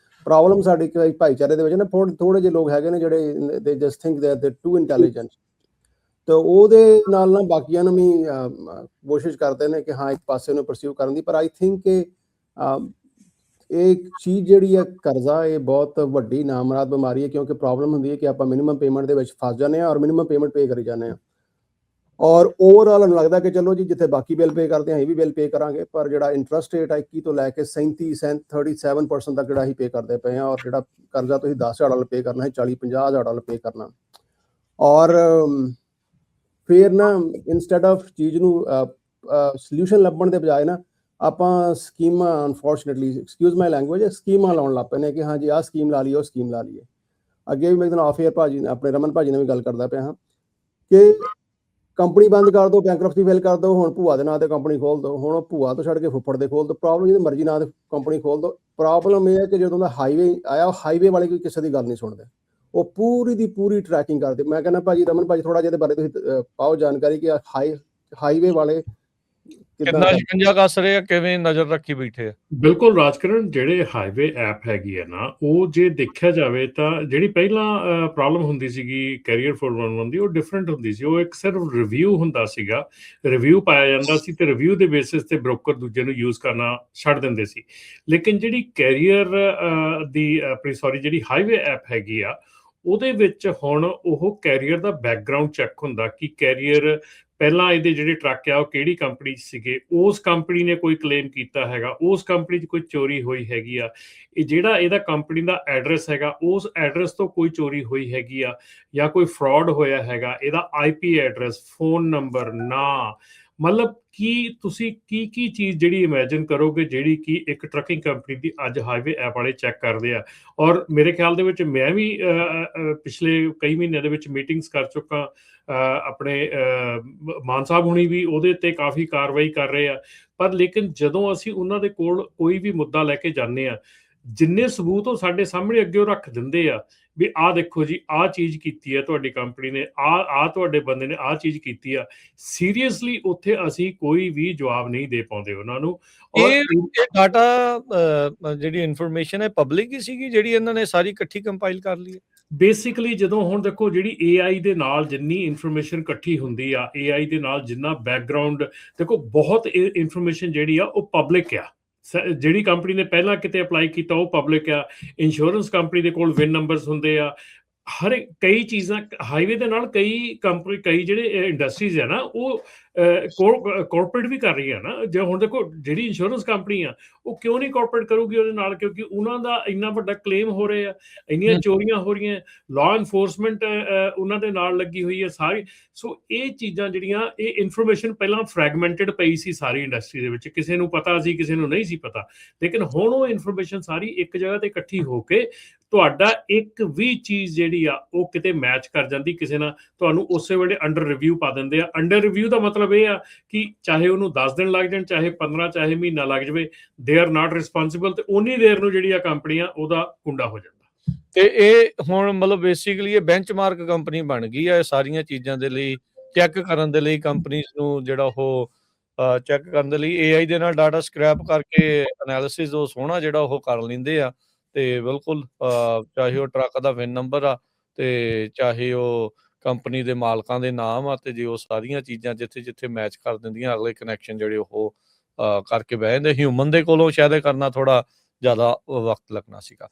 ਪ੍ਰੋਬਲਮ ਸਾਡੇ ਕਈ ਭਾਈਚਾਰੇ ਦੇ ਵਿੱਚ ਨਾ ਥੋੜੇ ਜਿਹੇ ਲੋਕ ਹੈਗੇ ਨੇ ਜਿਹੜੇ they just think they too intelligent, ਤਾਂ ਉਹਦੇ ਨਾਲ ਨਾ ਬਾਕੀਆਂ ਨੂੰ ਵੀ ਕੋਸ਼ਿਸ਼ ਕਰਦੇ ਨੇ ਕਿ ਹਾਂ ਇੱਕ ਪਾਸੇ ਨੂੰ ਪਰਸੀਵ ਕਰਨ ਦੀ। ਪਰ ਆਈ ਥਿੰਕ ਕਿ ਇਹ ਚੀਜ਼ ਜਿਹੜੀ ਹੈ ਕਰਜ਼ਾ, ਇਹ ਬਹੁਤ ਵੱਡੀ ਨਾਮਰਾਦ ਬਿਮਾਰੀ ਹੈ, ਕਿਉਂਕਿ ਪ੍ਰੋਬਲਮ ਹੁੰਦੀ ਹੈ ਕਿ ਆਪਾਂ ਮਿਨੀਮਮ ਪੇਮੈਂਟ ਦੇ ਵਿੱਚ ਫਸ ਜਾਂਦੇ ਹਾਂ ਔਰ ਮਿਨੀਮਮ ਪੇਮੈਂਟ ਪੇ ਕਰੀ ਜਾਂਦੇ ਹਾਂ, ਔਰ ਓਵਰਆਲ ਨੂੰ ਲੱਗਦਾ ਕਿ ਚਲੋ ਜੀ ਜਿੱਥੇ ਬਾਕੀ ਬਿੱਲ ਪੇ ਕਰਦੇ ਹਾਂ ਇਹ ਵੀ ਬਿੱਲ ਪੇ ਕਰਾਂਗੇ, ਪਰ ਜਿਹੜਾ ਇੰਟਰਸਟ ਰੇਟ ਹੈ 21 ਤੋਂ ਲੈ ਕੇ 37% ਤੱਕ ਜਿਹੜਾ ਅਸੀਂ ਪੇ ਕਰਦੇ ਪਏ ਹਾਂ, ਔਰ ਜਿਹੜਾ ਕਰਜ਼ਾ ਤੁਸੀਂ 10,000 ਡਾਲਰ ਪੇ ਕਰਨਾ ਹੈ 40-50 ਹਜ਼ਾਰ ਡਾਲਰ ਪੇ ਕਰਨਾ। ਔਰ ਫਿਰ ਨਾ ਇੰਸਟੈਡ ਆਫ ਚੀਜ਼ ਨੂੰ ਸੋਲਿਊਸ਼ਨ ਲੱਭਣ ਦੇ ਬਜਾਏ ਨਾ ਆਪਾਂ ਸਕੀਮਾਂ, ਅਨਫੋਰਚੂਨੇਟਲੀ ਐਕਸਕਿਊਜ਼ ਮਾਈ ਲੈਂਗੁਏਜ, ਸਕੀਮਾਂ ਲਾਉਣ ਲੱਗ ਪਏ ਨੇ ਕਿ ਹਾਂ ਜੀ ਆਹ ਸਕੀਮ ਲਾ ਲਈਏ, ਉਹ ਸਕੀਮ ਲਾ ਲਈਏ। ਅੱਗੇ ਵੀ ਮੈਂ ਇੱਕ ਦਿਨ ਆਫ ਏਅਰ ਭਾਜੀ ਨੇ ਆਪਣੇ ਰਮਨ ਭਾਜੀ ਨਾਲ ਵੀ ਗੱਲ ਕਰਦਾ ਪਿਆ ਹਾਂ ਕਿ ਕੰਪਨੀ ਬੰਦ ਕਰ ਦਿਓ, ਬੈਂਕਰਪਸੀ ਫਿਲ ਕਰ ਦਿਓ, ਹੁਣ ਭੂਆ ਦੇ ਨਾਂ ਤੇ ਕੰਪਨੀ ਖੋਲ ਦਿਓ, ਹੁਣ ਉਹ ਭੂਆ ਤੋਂ ਛੱਡ ਕੇ ਫੁੱਫੜ ਦੇ ਖੋਲ ਦਿਓ, ਪ੍ਰੋਬਲਮ ਜਿਹਦੀ ਮਰਜ਼ੀ ਨਾਂ ਤੇ ਕੰਪਨੀ ਖੋਲ ਦਿਓ। ਪ੍ਰੋਬਲਮ ਇਹ ਹੈ ਕਿ ਜਦੋਂ ਦਾ ਹਾਈਵੇ ਆਇਆ, ਹਾਈਵੇ ਵਾਲੇ ਕੋਈ ਕਿਸੇ ਦੀ ਗੱਲ ਨਹੀਂ ਸੁਣਦੇ, ਉਹ ਪੂਰੀ ਦੀ ਪੂਰੀ ਟਰੈਕਿੰਗ ਕਰਦੇ। ਮੈਂ ਕਹਿੰਦਾ ਭਾਜੀ ਰਮਨ ਭਾਜੀ ਥੋੜਾ ਜਿਹਾ ਇਹਦੇ ਬਾਰੇ ਤੁਸੀਂ ਪਾਓ ਜਾਣਕਾਰੀ ਕਿ ਹਾਈਵੇ ਵਾਲੇ ਕਿੰਨਾ ਸ਼ਿਕੰਜਾ ਕੱਸ ਰਹੇ ਆ, ਕਿਵੇਂ ਨਜ਼ਰ ਰੱਖੀ ਬੈਠੇ ਆ। ਬਿਲਕੁਲ ਰਾਜਕਰਨ, ਜਿਹੜੇ ਹਾਈਵੇ ਐਪ ਹੈਗੀ ਹੈ ਨਾ, ਉਹ ਜੇ ਦੇਖਿਆ ਜਾਵੇ ਤਾਂ ਜਿਹੜੀ ਪਹਿਲਾਂ ਪ੍ਰੋਬਲਮ ਹੁੰਦੀ ਸੀਗੀ ਕੈਰੀਅਰ 411 ਦੀ, ਉਹ ਡਿਫਰੈਂਟ ਹੁੰਦੀ ਸੀ। ਉਹ ਇੱਕ ਸਿਰਫ ਰਿਵਿਊ ਹੁੰਦਾ ਸੀਗਾ, ਰਿਵਿਊ ਪਾਇਆ ਜਾਂਦਾ ਸੀ ਤੇ ਰਿਵਿਊ ਦੇ ਬੇਸਿਸ ਤੇ ਬ੍ਰੋਕਰ ਦੂਜੇ ਨੂੰ ਯੂਜ਼ ਕਰਨਾ ਛੱਡ ਦਿੰਦੇ ਸੀ। ਲੇਕਿਨ ਜਿਹੜੀ ਕੈਰੀਅਰ ਜਿਹੜੀ ਹਾਈਵੇ ਐਪ ਹੈਗੀ ਆ, ਉਹਦੇ ਵਿੱਚ ਹੁਣ ਉਹ ਕੈਰੀਅਰ ਦਾ ਬੈਕਗਰਾਊਂਡ ਚੈੱਕ ਹੁੰਦਾ ਕਿ ਕੈਰੀਅਰ ਪਹਿਲਾਂ ਇਹਦੇ ਜਿਹੜੇ ਟਰੱਕ ਆ ਉਹ ਕਿਹੜੀ ਕੰਪਨੀ 'ਚ ਸੀਗੇ, ਉਸ ਕੰਪਨੀ ਨੇ ਕੋਈ ਕਲੇਮ ਕੀਤਾ ਹੈਗਾ, ਉਸ ਕੰਪਨੀ 'ਚ ਕੋਈ ਚੋਰੀ ਹੋਈ ਹੈਗੀ ਆ, ਇਹ ਜਿਹੜਾ ਇਹਦਾ ਕੰਪਨੀ ਦਾ ਐਡਰੈਸ ਹੈਗਾ ਉਸ ਐਡਰੈਸ ਤੋਂ ਕੋਈ ਚੋਰੀ ਹੋਈ ਹੈਗੀ ਆ ਜਾਂ ਕੋਈ ਫਰਾਡ ਹੋਇਆ ਹੈਗਾ, ਇਹਦਾ IP ਐਡਰੈਸ, ਫੋਨ ਨੰਬਰ, ਨਾਂ, ਮਤਲਬ ਕੀ ਤੁਸੀਂ ਕੀ ਚੀਜ਼ ਜਿਹੜੀ ਇਮੇਜਿਨ ਕਰੋਗੇ ਜਿਹੜੀ ਕਿ ਇੱਕ ਟਰੱਕਿੰਗ ਕੰਪਨੀ ਦੀ ਅੱਜ ਹਾਈਵੇ ਐਪ ਵਾਲੇ ਚੈੱਕ ਕਰਦੇ ਆ। ਔਰ ਮੇਰੇ ਖਿਆਲ ਦੇ ਵਿੱਚ ਮੈਂ ਵੀ ਪਿਛਲੇ ਕਈ ਮਹੀਨਿਆਂ ਦੇ ਵਿੱਚ ਮੀਟਿੰਗਸ ਕਰ ਚੁੱਕਾ, ਆਪਣੇ ਮਾਨ ਸਾਹਿਬ ਹੁਣੀ ਵੀ ਉਹਦੇ ਤੇ ਕਾਫੀ ਕਾਰਵਾਈ ਕਰ ਰਹੇ ਆ, ਪਰ ਲੇਕਿਨ ਜਦੋਂ ਅਸੀਂ ਉਹਨਾਂ ਦੇ ਕੋਲ ਕੋਈ ਵੀ ਮੁੱਦਾ ਲੈ ਕੇ ਜਾਂਦੇ ਆ, ਜਿੰਨੇ ਸਬੂਤ ਉਹ ਸਾਡੇ ਸਾਹਮਣੇ ਅੱਗੇ ਉਹ ਰੱਖ ਦਿੰਦੇ ਆ ਵੀ ਆਹ ਦੇਖੋ ਜੀ ਆਹ ਚੀਜ਼ ਕੀਤੀ ਹੈ ਤੁਹਾਡੀ ਕੰਪਨੀ ਨੇ, ਆਹ ਤੁਹਾਡੇ ਬੰਦੇ ਨੇ ਆਹ ਚੀਜ਼ ਕੀਤੀ ਆ, ਸੀਰੀਅਸਲੀ ਉੱਥੇ ਅਸੀਂ ਕੋਈ ਵੀ ਜਵਾਬ ਨਹੀਂ ਦੇ ਪਾਉਂਦੇ ਉਹਨਾਂ ਨੂੰ। ਔਰ ਇਹ ਡਾਟਾ ਜਿਹੜੀ ਇਨਫੋਰਮੇਸ਼ਨ ਹੈ ਪਬਲਿਕ ਹੀ ਸੀਗੀ ਜਿਹੜੀ ਇਹਨਾਂ ਨੇ ਸਾਰੀ ਇਕੱਠੀ ਕੰਪਾਈਲ ਕਰ ਲਈ ਹੈ। ਬੇਸਿਕਲੀ ਜਦੋਂ ਹੁਣ ਦੇਖੋ ਜਿਹੜੀ AI ਦੇ ਨਾਲ ਜਿੰਨੀ ਇਨਫੋਰਮੇਸ਼ਨ ਇਕੱਠੀ ਹੁੰਦੀ ਆ, AI ਦੇ ਨਾਲ ਜਿੰਨਾ ਬੈਕਗਰਾਉਂਡ, ਦੇਖੋ ਬਹੁਤ ਇਨਫੋਰਮੇਸ਼ਨ ਜਿਹੜੀ ਆ ਉਹ ਪਬਲਿਕ ਆ। ਜਿਹੜੀ ਕੰਪਨੀ ਨੇ ਪਹਿਲਾਂ ਕਿਤੇ ਅਪਲਾਈ ਕੀਤਾ ਉਹ ਪਬਲਿਕ ਆ, ਇੰਸ਼ੋਰੈਂਸ ਕੰਪਨੀ ਦੇ ਕੋਲ ਵਿਨ ਨੰਬਰਸ ਹੁੰਦੇ ਆ, ਹਰ ਕਈ ਚੀਜ਼ਾਂ ਹਾਈਵੇ ਦੇ ਨਾਲ ਕਈ ਕੰਪਨੀ, ਕਈ ਜਿਹੜੇ ਇੰਡਸਟਰੀਜ਼ ਆ ਨਾ ਉਹ ਕਾਰਪੋਰੇਟ ਵੀ ਕਰ ਰਹੀ ਆ ਨਾ। ਜੇ ਹੁਣ ਦੇਖੋ ਜਿਹੜੀ ਇੰਸ਼ੋਰੈਂਸ ਕੰਪਨੀ ਆ ਉਹ ਕਿਉਂ ਨਹੀਂ ਕਾਰਪੋਰੇਟ ਕਰੂਗੀ ਉਹਦੇ ਨਾਲ, ਕਿਉਂਕਿ ਉਹਨਾਂ ਦਾ ਇੰਨਾ ਵੱਡਾ ਕਲੇਮ ਹੋ ਰਿਹਾ, ਇੰਨੀਆਂ ਚੋਰੀਆਂ ਹੋ ਰਹੀਆਂ, ਲਾਅ ਇਨਫੋਰਸਮੈਂਟ ਉਹਨਾਂ ਦੇ ਨਾਲ ਲੱਗੀ ਹੋਈ ਹੈ ਸਾਰੀ। ਸੋ ਇਹ ਚੀਜ਼ਾਂ ਜਿਹੜੀਆਂ, ਇਹ ਇਨਫੋਰਮੇਸ਼ਨ ਪਹਿਲਾਂ ਫਰੈਗਮੈਂਟਡ ਪਈ ਸੀ ਸਾਰੀ ਇੰਡਸਟਰੀ ਦੇ ਵਿੱਚ, ਕਿਸੇ ਨੂੰ ਪਤਾ ਸੀ ਕਿਸੇ ਨੂੰ ਨਹੀਂ ਸੀ ਪਤਾ, ਲੇਕਿਨ ਹੁਣ ਉਹ ਇਨਫੋਰਮੇਸ਼ਨ ਸਾਰੀ ਇੱਕ ਜਗ੍ਹਾ ਤੇ ਇਕੱਠੀ ਹੋ ਕੇ ਤੁਹਾਡਾ ਇੱਕ ਵੀ ਚੀਜ਼ ਜਿਹੜੀ ਆ ਉਹ ਕਿਤੇ ਮੈਚ ਕਰ ਜਾਂਦੀ ਕਿਸੇ ਨਾਲ, ਤੁਹਾਨੂੰ ਉਸੇ ਵੇਲੇ ਅੰਡਰ ਰਿਵਿਊ ਪਾ ਦਿੰਦੇ ਆ। ਅੰਡਰ ਰਿਵਿਊ ਦਾ ਮਤਲਬ ਇਹ ਆ ਕਿ ਚਾਹੇ ਉਹਨੂੰ 10 ਦਿਨ ਲੱਗ ਜਾਣ, ਚਾਹੇ 15, ਚਾਹੇ ਮਹੀਨਾ ਲੱਗ ਜਾਵੇ, ਦੇ ਆਰ ਨਾਟ ਰਿਸਪੌਂਸਿਬਲ, ਤੇ ਉਨੀ ਦੇਰ ਨੂੰ ਜਿਹੜੀ ਆ ਕੰਪਨੀ ਆ ਉਹਦਾ ਕੁੰਡਾ ਹੋ ਜਾਂਦਾ। ਤੇ ਇਹ ਹੁਣ ਮਤਲਬ ਬੇਸਿਕਲੀ ਇਹ ਬੈਂਚਮਾਰਕ ਕੰਪਨੀ ਬਣ ਗਈ ਹੈ ਸਾਰੀਆਂ ਚੀਜ਼ਾਂ ਦੇ ਲਈ, ਚੈੱਕ ਕਰਨ ਦੇ ਲਈ, ਕੰਪਨੀਜ਼ ਨੂੰ ਜਿਹੜਾ ਉਹ ਚੈੱਕ ਕਰਨ ਦੇ ਲਈ AI ਦੇ ਨਾਲ ਡਾਟਾ ਸਕ੍ਰੈਪ ਕਰਕੇ ਐਨਾਲਿਸਿਸ ਉਹ ਸੋਹਣਾ ਜਿਹੜਾ ਉਹ ਕਰ ਲੈਂਦੇ ਆ। ਤੇ ਬਿਲਕੁਲ ਚਾਹੇ ਉਹ ਟਰੱਕ ਦਾ ਵਿਨ ਨੰਬਰ ਆ ਤੇ ਚਾਹੇ ਉਹ ਕੰਪਨੀ ਦੇ ਮਾਲਕਾਂ ਦੇ ਨਾਮ ਆ, ਤੇ ਜੇ ਉਹ ਸਾਰੀਆਂ ਚੀਜ਼ਾਂ ਜਿੱਥੇ ਜਿੱਥੇ ਮੈਚ ਕਰ ਦਿੰਦੀਆਂ, ਅਗਲੇ ਕਨੈਕਸ਼ਨ ਜਿਹੜੇ ਉਹ ਕਰਕੇ ਬਹਿ ਜਾਂਦੇ। ਹਿਊਮਨ ਦੇ ਕੋਲੋਂ ਸ਼ਾਇਦ ਕਰਨਾ ਥੋੜਾ ਜ਼ਿਆਦਾ ਵਕਤ ਲੱਗਣਾ ਸੀਗਾ।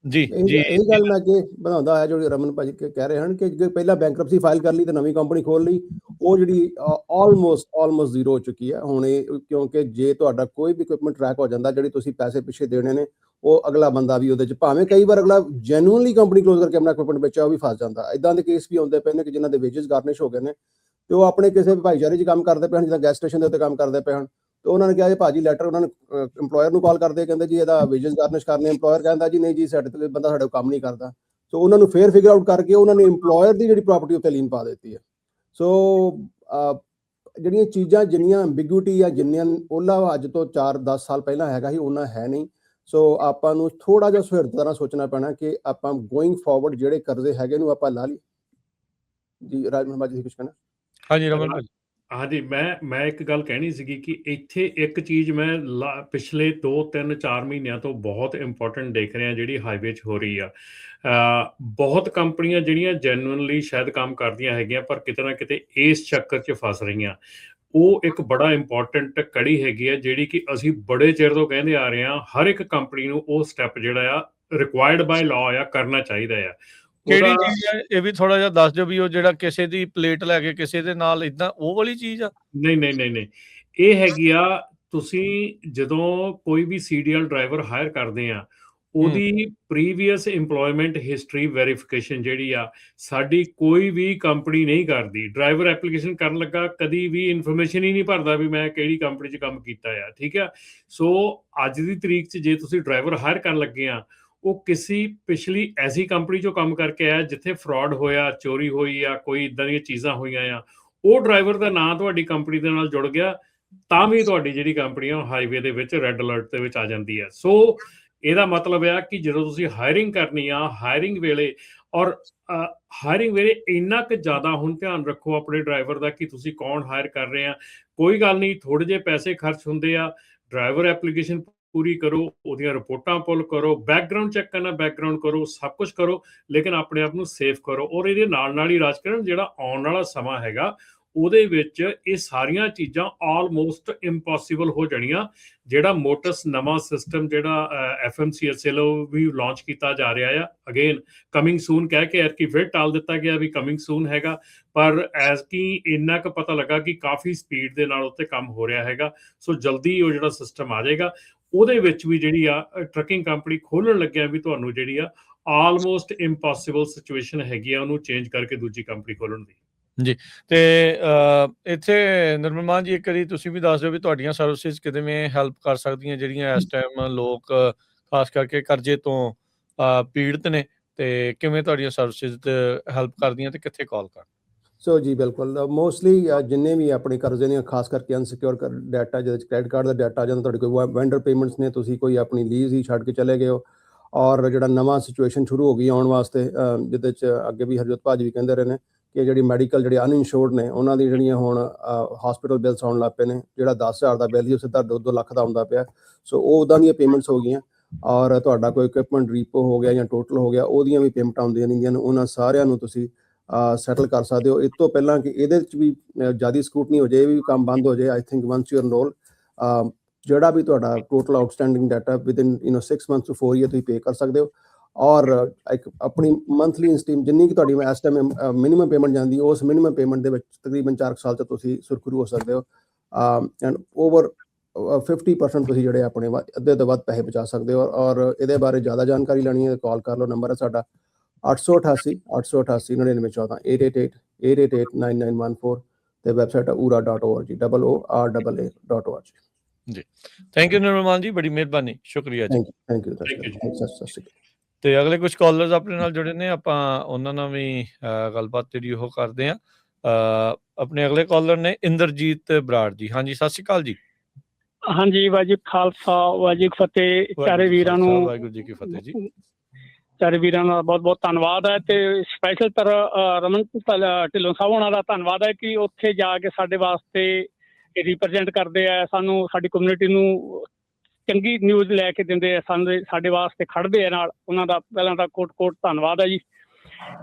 ਜੀ ਇਹ ਗੱਲ ਮੈਂ ਅੱਗੇ ਬਣਾਉਂਦਾ ਹੋਇਆ ਜੋ ਰਮਨ ਭਾਜੀ ਕਹਿ ਰਹੇ ਹਨ ਕਿ ਜੇ ਪਹਿਲਾਂ ਬੈਂਕਰਪਸੀ ਫਾਈਲ ਕਰ ਲਈ ਤੇ ਨਵੀਂ ਕੰਪਨੀ ਖੋਲ ਲਈ, ਉਹ ਜਿਹੜੀ ਆਲਮੋਸਟ ਜ਼ੀਰੋ ਹੋ ਚੁੱਕੀ ਹੈ ਹੁਣ ਇਹ, ਕਿਉਂਕਿ ਜੇ ਤੁਹਾਡਾ ਕੋਈ ਵੀ ਇਕਵਿਪਮੈਂਟ ਟਰੈਕ ਹੋ ਜਾਂਦਾ, ਜਿਹੜੀ ਤੁਸੀਂ ਪੈਸੇ ਪਿੱਛੇ ਦੇਣੇ ਨੇ ਉਹ ਅਗਲਾ ਬੰਦਾ ਵੀ ਉਹਦੇ ਚ, ਭਾਵੇਂ ਕਈ ਵਾਰ ਅਗਲਾ ਜੈਨੂਅਨਲੀ ਕੰਪਨੀ ਕਲੋਜ਼ ਕਰਕੇ ਆਪਣਾ ਇਕਵਿਪਮੈਂਟ ਵੇਚਿਆ, ਉਹ ਵੀ ਫਸ ਜਾਂਦਾ। ਇਦਾਂ ਦੇ ਕੇਸ ਵੀ ਆਉਂਦੇ ਪਏ ਨੇ ਕਿ ਜਿਨ੍ਹਾਂ ਦੇ ਵੇਜਸ ਗਾਰਨਿਸ਼ ਹੋ ਗਏ ਨੇ ਤੇ ਉਹ ਆਪਣੇ ਕਿਸੇ ਭਾਈਚਾਰੇ 'ਚ ਕੰਮ ਕਰਦੇ ਪਏ ਹਨ, ਜਿੱਦਾਂ ਗੈਸ ਸਟੇਸ਼ਨ ਦੇ ਉੱਤੇ ਕੰਮ ਕਰਦੇ ਪਏ ਹਨ, ਤੇ ਉਹਨਾਂ ਨੇ ਕਿਹਾ ਜੀ ਭਾਜੀ ਲੈਟਰ, ਉਹਨਾਂ ਨੇ ਇੰਪਲੋਇਰ ਨੂੰ ਕਾਲ ਕਰਦੇ, ਕਹਿੰਦੇ ਜੀ ਇਹਦਾ ਵੇਜਸ ਗਾਰਨਿਸ਼ ਕਰਨੇ, ਇੰਪਲੋਇਰ ਕਹਿੰਦਾ ਜੀ ਨਹੀਂ ਜੀ ਸਾਡੇ ਤੇ ਬੰਦਾ ਸਾਡੇ ਕੰਮ ਨਹੀਂ ਕਰਦਾ। ਸੋ ਉਹਨਾਂ ਨੂੰ ਫੇਰ ਫਿਗਰ ਆਊਟ ਕਰਕੇ ਉਹਨਾਂ ਨੇ ਇੰਪਲੋਇਰ ਦੀ ਜਿਹੜੀ ਪ੍ਰਾਪਰਟੀ ਉੱਤੇ ਲੀਨ ਪਾ ਦਿੱਤੀ ਹੈ। ਸੋ ਜਿਹੜੀਆਂ ਚੀਜ਼ਾਂ ਜਿੰਨੀਆਂ ਐਂਬੀਗੁਇਟੀ ਜਾਂ ਜਿੰਨੀਆਂ ਉਹਲਾ ਅੱਜ ਤੋਂ 4-10 ਸਾਲ ਪਹਿਲਾਂ ਹੈਗਾ ਸੀ, ਉਹਨਾਂ ਹੈ ਨਹੀਂ। ਸੋ ਆਪਾਂ ਨੂੰ ਥੋੜਾ ਜਿਹਾ ਸੁਹਿਰਦ ਨਾਲ ਸੋਚਣਾ ਪੈਣਾ ਕਿ ਆਪਾਂ ਗੋਇੰਗ ਫਾਰਵਰਡ ਜਿਹੜੇ ਕਰਜ਼ੇ ਹੈਗੇ ਨੂੰ ਆਪਾਂ ਲਾ ਲਈ। ਜੀ ਰਾਜਮਨ ਜੀ ਕੁਝ ਕਹਿਣਾ? ਹਾਂਜੀ ਰਮਨ ਭਾਜੀ। ਹਾਂਜੀ, ਮੈਂ ਇੱਕ ਗੱਲ ਕਹਿਣੀ ਸੀਗੀ ਕਿ ਇੱਥੇ ਇੱਕ ਚੀਜ਼ ਮੈਂ ਪਿਛਲੇ 2-3-4 ਮਹੀਨਿਆਂ ਤੋਂ ਬਹੁਤ ਇੰਪੋਰਟੈਂਟ ਦੇਖ ਰਿਹਾ ਜਿਹੜੀ ਹਾਈਵੇ 'ਚ ਹੋ ਰਹੀ ਆ। ਬਹੁਤ ਕੰਪਨੀਆਂ ਜਿਹੜੀਆਂ ਜੈਨੂਅਨਲੀ ਸ਼ਾਇਦ ਕੰਮ ਕਰਦੀਆਂ ਹੈਗੀਆਂ, ਪਰ ਕਿਤੇ ਨਾ ਕਿਤੇ ਇਸ ਚੱਕਰ 'ਚ ਫਸ ਰਹੀਆਂ। ਉਹ ਇੱਕ ਬੜਾ ਇੰਪੋਰਟੈਂਟ ਕੜੀ ਹੈਗੀ ਆ ਜਿਹੜੀ ਕਿ ਅਸੀਂ ਬੜੇ ਚਿਰ ਤੋਂ ਕਹਿੰਦੇ ਆ ਰਹੇ ਹਾਂ, ਹਰ ਇੱਕ ਕੰਪਨੀ ਨੂੰ ਉਹ ਸਟੈਪ ਜਿਹੜਾ ਆ ਰਿਕੁਆਇਰਡ ਬਾਈ ਲਾਅ ਆ ਕਰਨਾ ਚਾਹੀਦਾ ਆ। ਕਿਹੜੀ ਚੀਜ਼ ਹੈ ਇਹ ਵੀ ਥੋੜਾ ਜਿਹਾ ਦੱਸ ਦਿਓ ਵੀ ਉਹ ਜਿਹੜਾ ਕਿਸੇ ਦੀ ਪਲੇਟ ਲੈ ਕੇ ਕਿਸੇ ਦੇ ਨਾਲ ਇਦਾਂ ਉਹ ਵਾਲੀ ਚੀਜ਼ ਆ? ਨਹੀਂ, ਇਹ ਹੈਗੀ ਆ, ਤੁਸੀਂ ਜਦੋਂ ਕੋਈ ਵੀ CDL ਡਰਾਈਵਰ ਹਾਇਰ ਕਰਦੇ ਆ, ਉਹਦੀ ਪ੍ਰੀਵੀਅਸ ਇੰਪਲੋਇਮੈਂਟ ਹਿਸਟਰੀ ਵੈਰੀਫਿਕੇਸ਼ਨ ਜਿਹੜੀ ਆ ਸਾਡੀ ਕੋਈ ਵੀ ਕੰਪਨੀ ਨਹੀਂ ਕਰਦੀ। ਡਰਾਈਵਰ ਐਪਲੀਕੇਸ਼ਨ ਕਰਨ ਲੱਗਾ ਕਦੀ ਵੀ ਇਨਫੋਰਮੇਸ਼ਨ ਹੀ ਨਹੀਂ ਭਰਦਾ ਵੀ ਮੈਂ ਕਿਹੜੀ ਕੰਪਨੀ 'ਚ ਕੰਮ ਕੀਤਾ ਆ, ਠੀਕ ਆ। ਸੋ ਅੱਜ ਦੀ ਤਰੀਕ 'ਚ ਜੇ ਤੁਸੀਂ ਡਰਾਈਵਰ ਹਾਇਰ ਕਰਨ ਲੱਗੇ ਆ, ਉਹ ਕਿਸੇ ਪਿਛਲੀ ਐਸੀ ਕੰਪਨੀ 'ਚੋਂ ਕੰਮ ਕਰਕੇ ਆਇਆ ਜਿੱਥੇ ਫਰਾਡ ਹੋਇਆ, ਚੋਰੀ ਹੋਈ ਆ, ਕੋਈ ਇੱਦਾਂ ਦੀਆਂ ਚੀਜ਼ਾਂ ਹੋਈਆਂ ਆ, ਉਹ ਡਰਾਈਵਰ ਦਾ ਨਾਂ ਤੁਹਾਡੀ ਕੰਪਨੀ ਦੇ ਨਾਲ ਜੁੜ ਗਿਆ, ਤਾਂ ਵੀ ਤੁਹਾਡੀ ਜਿਹੜੀ ਕੰਪਨੀ ਆ ਉਹ ਹਾਈਵੇ ਦੇ ਵਿੱਚ ਰੈੱਡ ਅਲਰਟ ਦੇ ਵਿੱਚ ਆ ਜਾਂਦੀ ਹੈ। ਸੋ ਇਹਦਾ ਮਤਲਬ ਆ ਕਿ ਜਦੋਂ ਤੁਸੀਂ ਹਾਇਰਿੰਗ ਕਰਨੀ ਆ, ਹਾਇਰਿੰਗ ਵੇਲੇ ਇੰਨਾ ਕੁ ਜ਼ਿਆਦਾ ਹੁਣ ਧਿਆਨ ਰੱਖੋ ਆਪਣੇ ਡਰਾਈਵਰ ਦਾ ਕਿ ਤੁਸੀਂ ਕੌਣ ਹਾਇਰ ਕਰ ਰਹੇ ਆ। ਕੋਈ ਗੱਲ ਨਹੀਂ, ਥੋੜੇ ਜਿਹੇ ਪੈਸੇ ਖਰਚ ਹੁੰਦੇ ਆ, ਡਰਾਈਵਰ ਐਪਲੀਕੇਸ਼ਨ ਪੂਰੀ ਕਰੋ, ਉਹਦੀਆਂ ਰਿਪੋਰਟਾਂ ਪੁੱਲ ਕਰੋ, ਬੈਕਗਰਾਊਂਡ ਚੈੱਕ ਕਰਨਾ ਬੈਕਗਰਾਊਂਡ ਕਰੋ, ਸਭ ਕੁਝ ਕਰੋ, ਲੇਕਿਨ ਆਪਣੇ ਆਪ ਨੂੰ ਸੇਫ ਕਰੋ। ਔਰ ਇਹਦੇ ਨਾਲ ਨਾਲ ਹੀ ਰਾਜਕਰਨ ਜਿਹੜਾ ਆਉਣ ਵਾਲਾ ਸਮਾਂ ਹੈਗਾ ਉਹਦੇ ਵਿੱਚ ਇਹ ਸਾਰੀਆਂ ਚੀਜ਼ਾਂ ਆਲਮੋਸਟ ਇੰਪੋਸੀਬਲ ਹੋ ਜਾਣੀਆਂ। ਜਿਹੜਾ ਮੋਟਸ ਨਵਾਂ ਸਿਸਟਮ ਜਿਹੜਾ FMCSL ਵੀ ਲਾਂਚ ਕੀਤਾ ਜਾ ਰਿਹਾ ਆ, ਅਗੇਨ ਕਮਿੰਗ ਸੂਨ ਕਹਿ ਕੇ ਐਤਕੀ ਫਿਰ ਟਾਲ ਦਿੱਤਾ ਗਿਆ ਵੀ ਕਮਿੰਗ ਸੂਨ ਹੈਗਾ, ਪਰ ਐਸ ਕੀ ਇੰਨਾ ਕੁ ਪਤਾ ਲੱਗਾ ਕਿ ਕਾਫੀ ਸਪੀਡ ਦੇ ਨਾਲ ਉੱਤੇ ਕੰਮ ਹੋ ਰਿਹਾ ਹੈਗਾ। ਸੋ ਜਲਦੀ ਉਹ ਜਿਹੜਾ ਸਿਸਟਮ ਆ ਜਾਏਗਾ, ਉਹਦੇ ਵਿੱਚ ਵੀ ਜਿਹੜੀ ਆ ਟਰੱਕਿੰਗ ਕੰਪਨੀ ਖੋਲਣ ਲੱਗਿਆ ਵੀ ਤੁਹਾਨੂੰ ਜਿਹੜੀ ਆ ਆਲਮੋਸਟ ਇੰਪੋਸੀਬਲ ਸਿਚੁਏਸ਼ਨ ਹੈਗੀ ਆ ਉਹਨੂੰ ਚੇਂਜ ਕਰਕੇ ਦੂਜੀ ਕੰਪਨੀ ਖੋਲਣ ਦੀ। ਜੀ, ਤੇ ਇੱਥੇ ਨਿਰਮਲ ਮਾਨ ਜੀ ਇੱਕ ਵਾਰੀ ਤੁਸੀਂ ਵੀ ਦੱਸ ਦਿਓ ਵੀ ਤੁਹਾਡੀਆਂ ਸਰਵਿਸਿਜ਼ ਕਿਵੇਂ ਹੈਲਪ ਕਰ ਸਕਦੀਆਂ ਜਿਹੜੀਆਂ ਇਸ ਟਾਈਮ ਲੋਕ ਖਾਸ ਕਰਕੇ ਕਰਜ਼ੇ ਤੋਂ ਪੀੜਤ ਨੇ, ਤੇ ਕਿਵੇਂ ਤੁਹਾਡੀਆਂ ਸਰਵਿਸਿਜ਼ ਹੈਲਪ ਕਰਦੀਆਂ ਤੇ ਕਿੱਥੇ ਕਾਲ ਕਰਨ? ਸੋ ਜੀ ਬਿਲਕੁਲ, ਮੋਸਟਲੀ ਜਿੰਨੇ ਵੀ ਆਪਣੇ ਕਰਜ਼ੇ ਦੀਆਂ ਖਾਸ ਕਰਕੇ ਅਨਸਿਕਿਉਰ ਡਾਟਾ, ਜਿਹਦੇ 'ਚ ਕ੍ਰੈਡਿਟ ਕਾਰਡ ਦਾ ਡਾਟਾ ਜਾਂ ਤੁਹਾਡੇ ਕੋਈ ਵੈਂਡਰ ਪੇਮੈਂਟਸ ਨੇ, ਤੁਸੀਂ ਕੋਈ ਆਪਣੀ ਲੀਜ਼ ਹੀ ਛੱਡ ਕੇ ਚਲੇ ਗਏ ਹੋ, ਔਰ ਜਿਹੜਾ ਨਵਾਂ ਸਿਚੁਏਸ਼ਨ ਸ਼ੁਰੂ ਹੋ ਗਈ ਆਉਣ ਵਾਸਤੇ, ਜਿਹਦੇ 'ਚ ਅੱਗੇ ਵੀ ਹਰਜੋਤ ਭਾਜੀ ਵੀ ਕਹਿੰਦੇ ਰਹੇ ਨੇ ਕਿ ਜਿਹੜੀ ਮੈਡੀਕਲ ਜਿਹੜੇ ਅਨਇੰਸ਼ੋਰਡ ਨੇ ਉਹਨਾਂ ਦੀ ਜਿਹੜੀਆਂ ਹੁਣ ਹਸਪੀਟਲ ਬਿਲਸ ਆਉਣ ਲੱਗ ਪਏ ਨੇ, ਜਿਹੜਾ 10,000 ਦਾ ਬਿੱਲ ਸੀ ਉਹ ਸਿੱਧਾ 2-2 ਲੱਖ ਦਾ ਆਉਂਦਾ ਪਿਆ। ਸੋ ਉਹ ਉੱਦਾਂ ਦੀਆਂ ਪੇਮੈਂਟਸ ਹੋ ਗਈਆਂ, ਔਰ ਤੁਹਾਡਾ ਕੋਈ ਇਕਵਿਪਮੈਂਟ ਰੀਪੋ ਹੋ ਗਿਆ ਜਾਂ ਟੋਟਲ ਹੋ ਗਿਆ, ਉਹਦੀਆਂ ਵੀ ਪੇਮੈਂਟਾਂ ਆਉਂਦੀਆਂ ਰਹਿੰਦੀਆਂ ਨੇ। ਉਹਨਾਂ ਸਾਰਿਆਂ ਨੂੰ ਤੁਸੀਂ ਸੈਟਲ ਕਰ ਸਕਦੇ ਹੋ। ਇਸ ਤੋਂ ਪਹਿਲਾਂ ਕਿ ਇਹਦੇ 'ਚ ਵੀ ਜ਼ਿਆਦਾ ਸਕੂਟਨੀ ਹੋ ਜਾਏ, ਇਹ ਵੀ ਕੰਮ ਬੰਦ ਹੋ ਜਾਏ, I think once you enroll, ਜਿਹੜਾ ਵੀ ਤੁਹਾਡਾ total outstanding data within 6 months to 4 year ਤੁਸੀਂ ਪੇ ਕਰ ਸਕਦੇ ਹੋ। ਔਰ ਇੱਕ ਆਪਣੀ ਮੰਥਲੀ ਸਟੀਮ ਜਿੰਨੀ ਕਿ ਤੁਹਾਡੀ ਇਸ ਟਾਈਮ ਮਿਨੀਮਮ ਪੇਮੈਂਟ ਜਾਂਦੀ, ਉਸ ਮਿਨੀਮਮ ਪੇਮੈਂਟ ਦੇ ਵਿੱਚ ਤਕਰੀਬਨ 4 ਸਾਲ 'ਚ ਤੁਸੀਂ ਸੁਰਖਰੂ ਹੋ ਸਕਦੇ ਹੋ। ਐਂਡ ਓਵਰ 50% ਤੁਸੀਂ ਜਿਹੜੇ ਆਪਣੇ ਅੱਧੇ ਤੋਂ ਵੱਧ ਪੈਸੇ ਬਚਾ ਸਕਦੇ ਹੋ। ਔਰ ਇਹਦੇ ਬਾਰੇ ਜ਼ਿਆਦਾ ਜਾਣਕਾਰੀ ਲੈਣੀ ਹੈ ਕਾਲ ਕਰ ਲਓ, ਨੰਬਰ ਹੈ ਸਾਡਾ 888 888 9914 888-888-9914 ਤੇ ਵੈਬਸਾਈਟ ਹੈ ura.org OORAA.org। ਜੀ, ਥੈਂਕ ਯੂ ਨਿਰਮਲ ਮਾਨ ਜੀ, ਬੜੀ ਮਿਹਰਬਾਨੀ, ਸ਼ੁਕਰੀਆ ਜੀ। ਥੈਂਕ ਯੂ ਸਤਿ ਸ਼੍ਰੀ ਅਕਾਲ। ਤੇ ਅਗਲੇ ਕੁਝ ਕਾਲਰਸ ਆਪਣੇ ਨਾਲ ਜੁੜੇ ਨੇ, ਆਪਾਂ ਉਹਨਾਂ ਨਾਲ ਵੀ ਗੱਲਬਾਤ ਜਿਹੜੀ ਉਹ ਕਰਦੇ ਆ। ਆਪਣੇ ਅਗਲੇ ਕਾਲਰ ਨੇ ਇੰਦਰਜੀਤ ਬਰਾੜ ਜੀ। ਹਾਂਜੀ, ਸਤਿ ਸ਼੍ਰੀ ਅਕਾਲ ਜੀ। ਹਾਂਜੀ, ਵਾਹਿਗੁਰੂ ਖਾਲਸਾ ਵਾਹਿਗੁਰੂ ਫਤਿਹ। ਚਾਰੇ ਵੀਰਾਂ ਨੂੰ ਵਾਹਿਗੁਰੂ ਜੀ ਕੀ ਫਤਿਹ ਜੀ। ਚਾਰੇ ਵੀਰਾਂ ਦਾ ਬਹੁਤ ਬਹੁਤ ਧੰਨਵਾਦ ਹੈ, ਤੇ ਸਪੈਸ਼ਲ ਰਮਨ ਢਿੱਲੋਂ ਸਾਹਿਬ ਹੋਣਾ ਦਾ ਧੰਨਵਾਦ ਹੈ ਕਿ ਉੱਥੇ ਜਾ ਕੇ ਸਾਡੇ ਵਾਸਤੇ ਰਿਪਰੈਜ਼ੈਂਟ ਕਰਦੇ ਆ, ਸਾਨੂੰ ਸਾਡੀ ਕਮਿਊਨਿਟੀ ਨੂੰ ਚੰਗੀ ਨਿਊਜ਼ ਲੈ ਕੇ ਦਿੰਦੇ ਆ, ਸਾਡੇ ਵਾਸਤੇ ਖੜਦੇ ਆ ਨਾਲ। ਉਹਨਾਂ ਦਾ ਪਹਿਲਾਂ ਤਾਂ ਕੋਟ ਧੰਨਵਾਦ ਹੈ ਜੀ।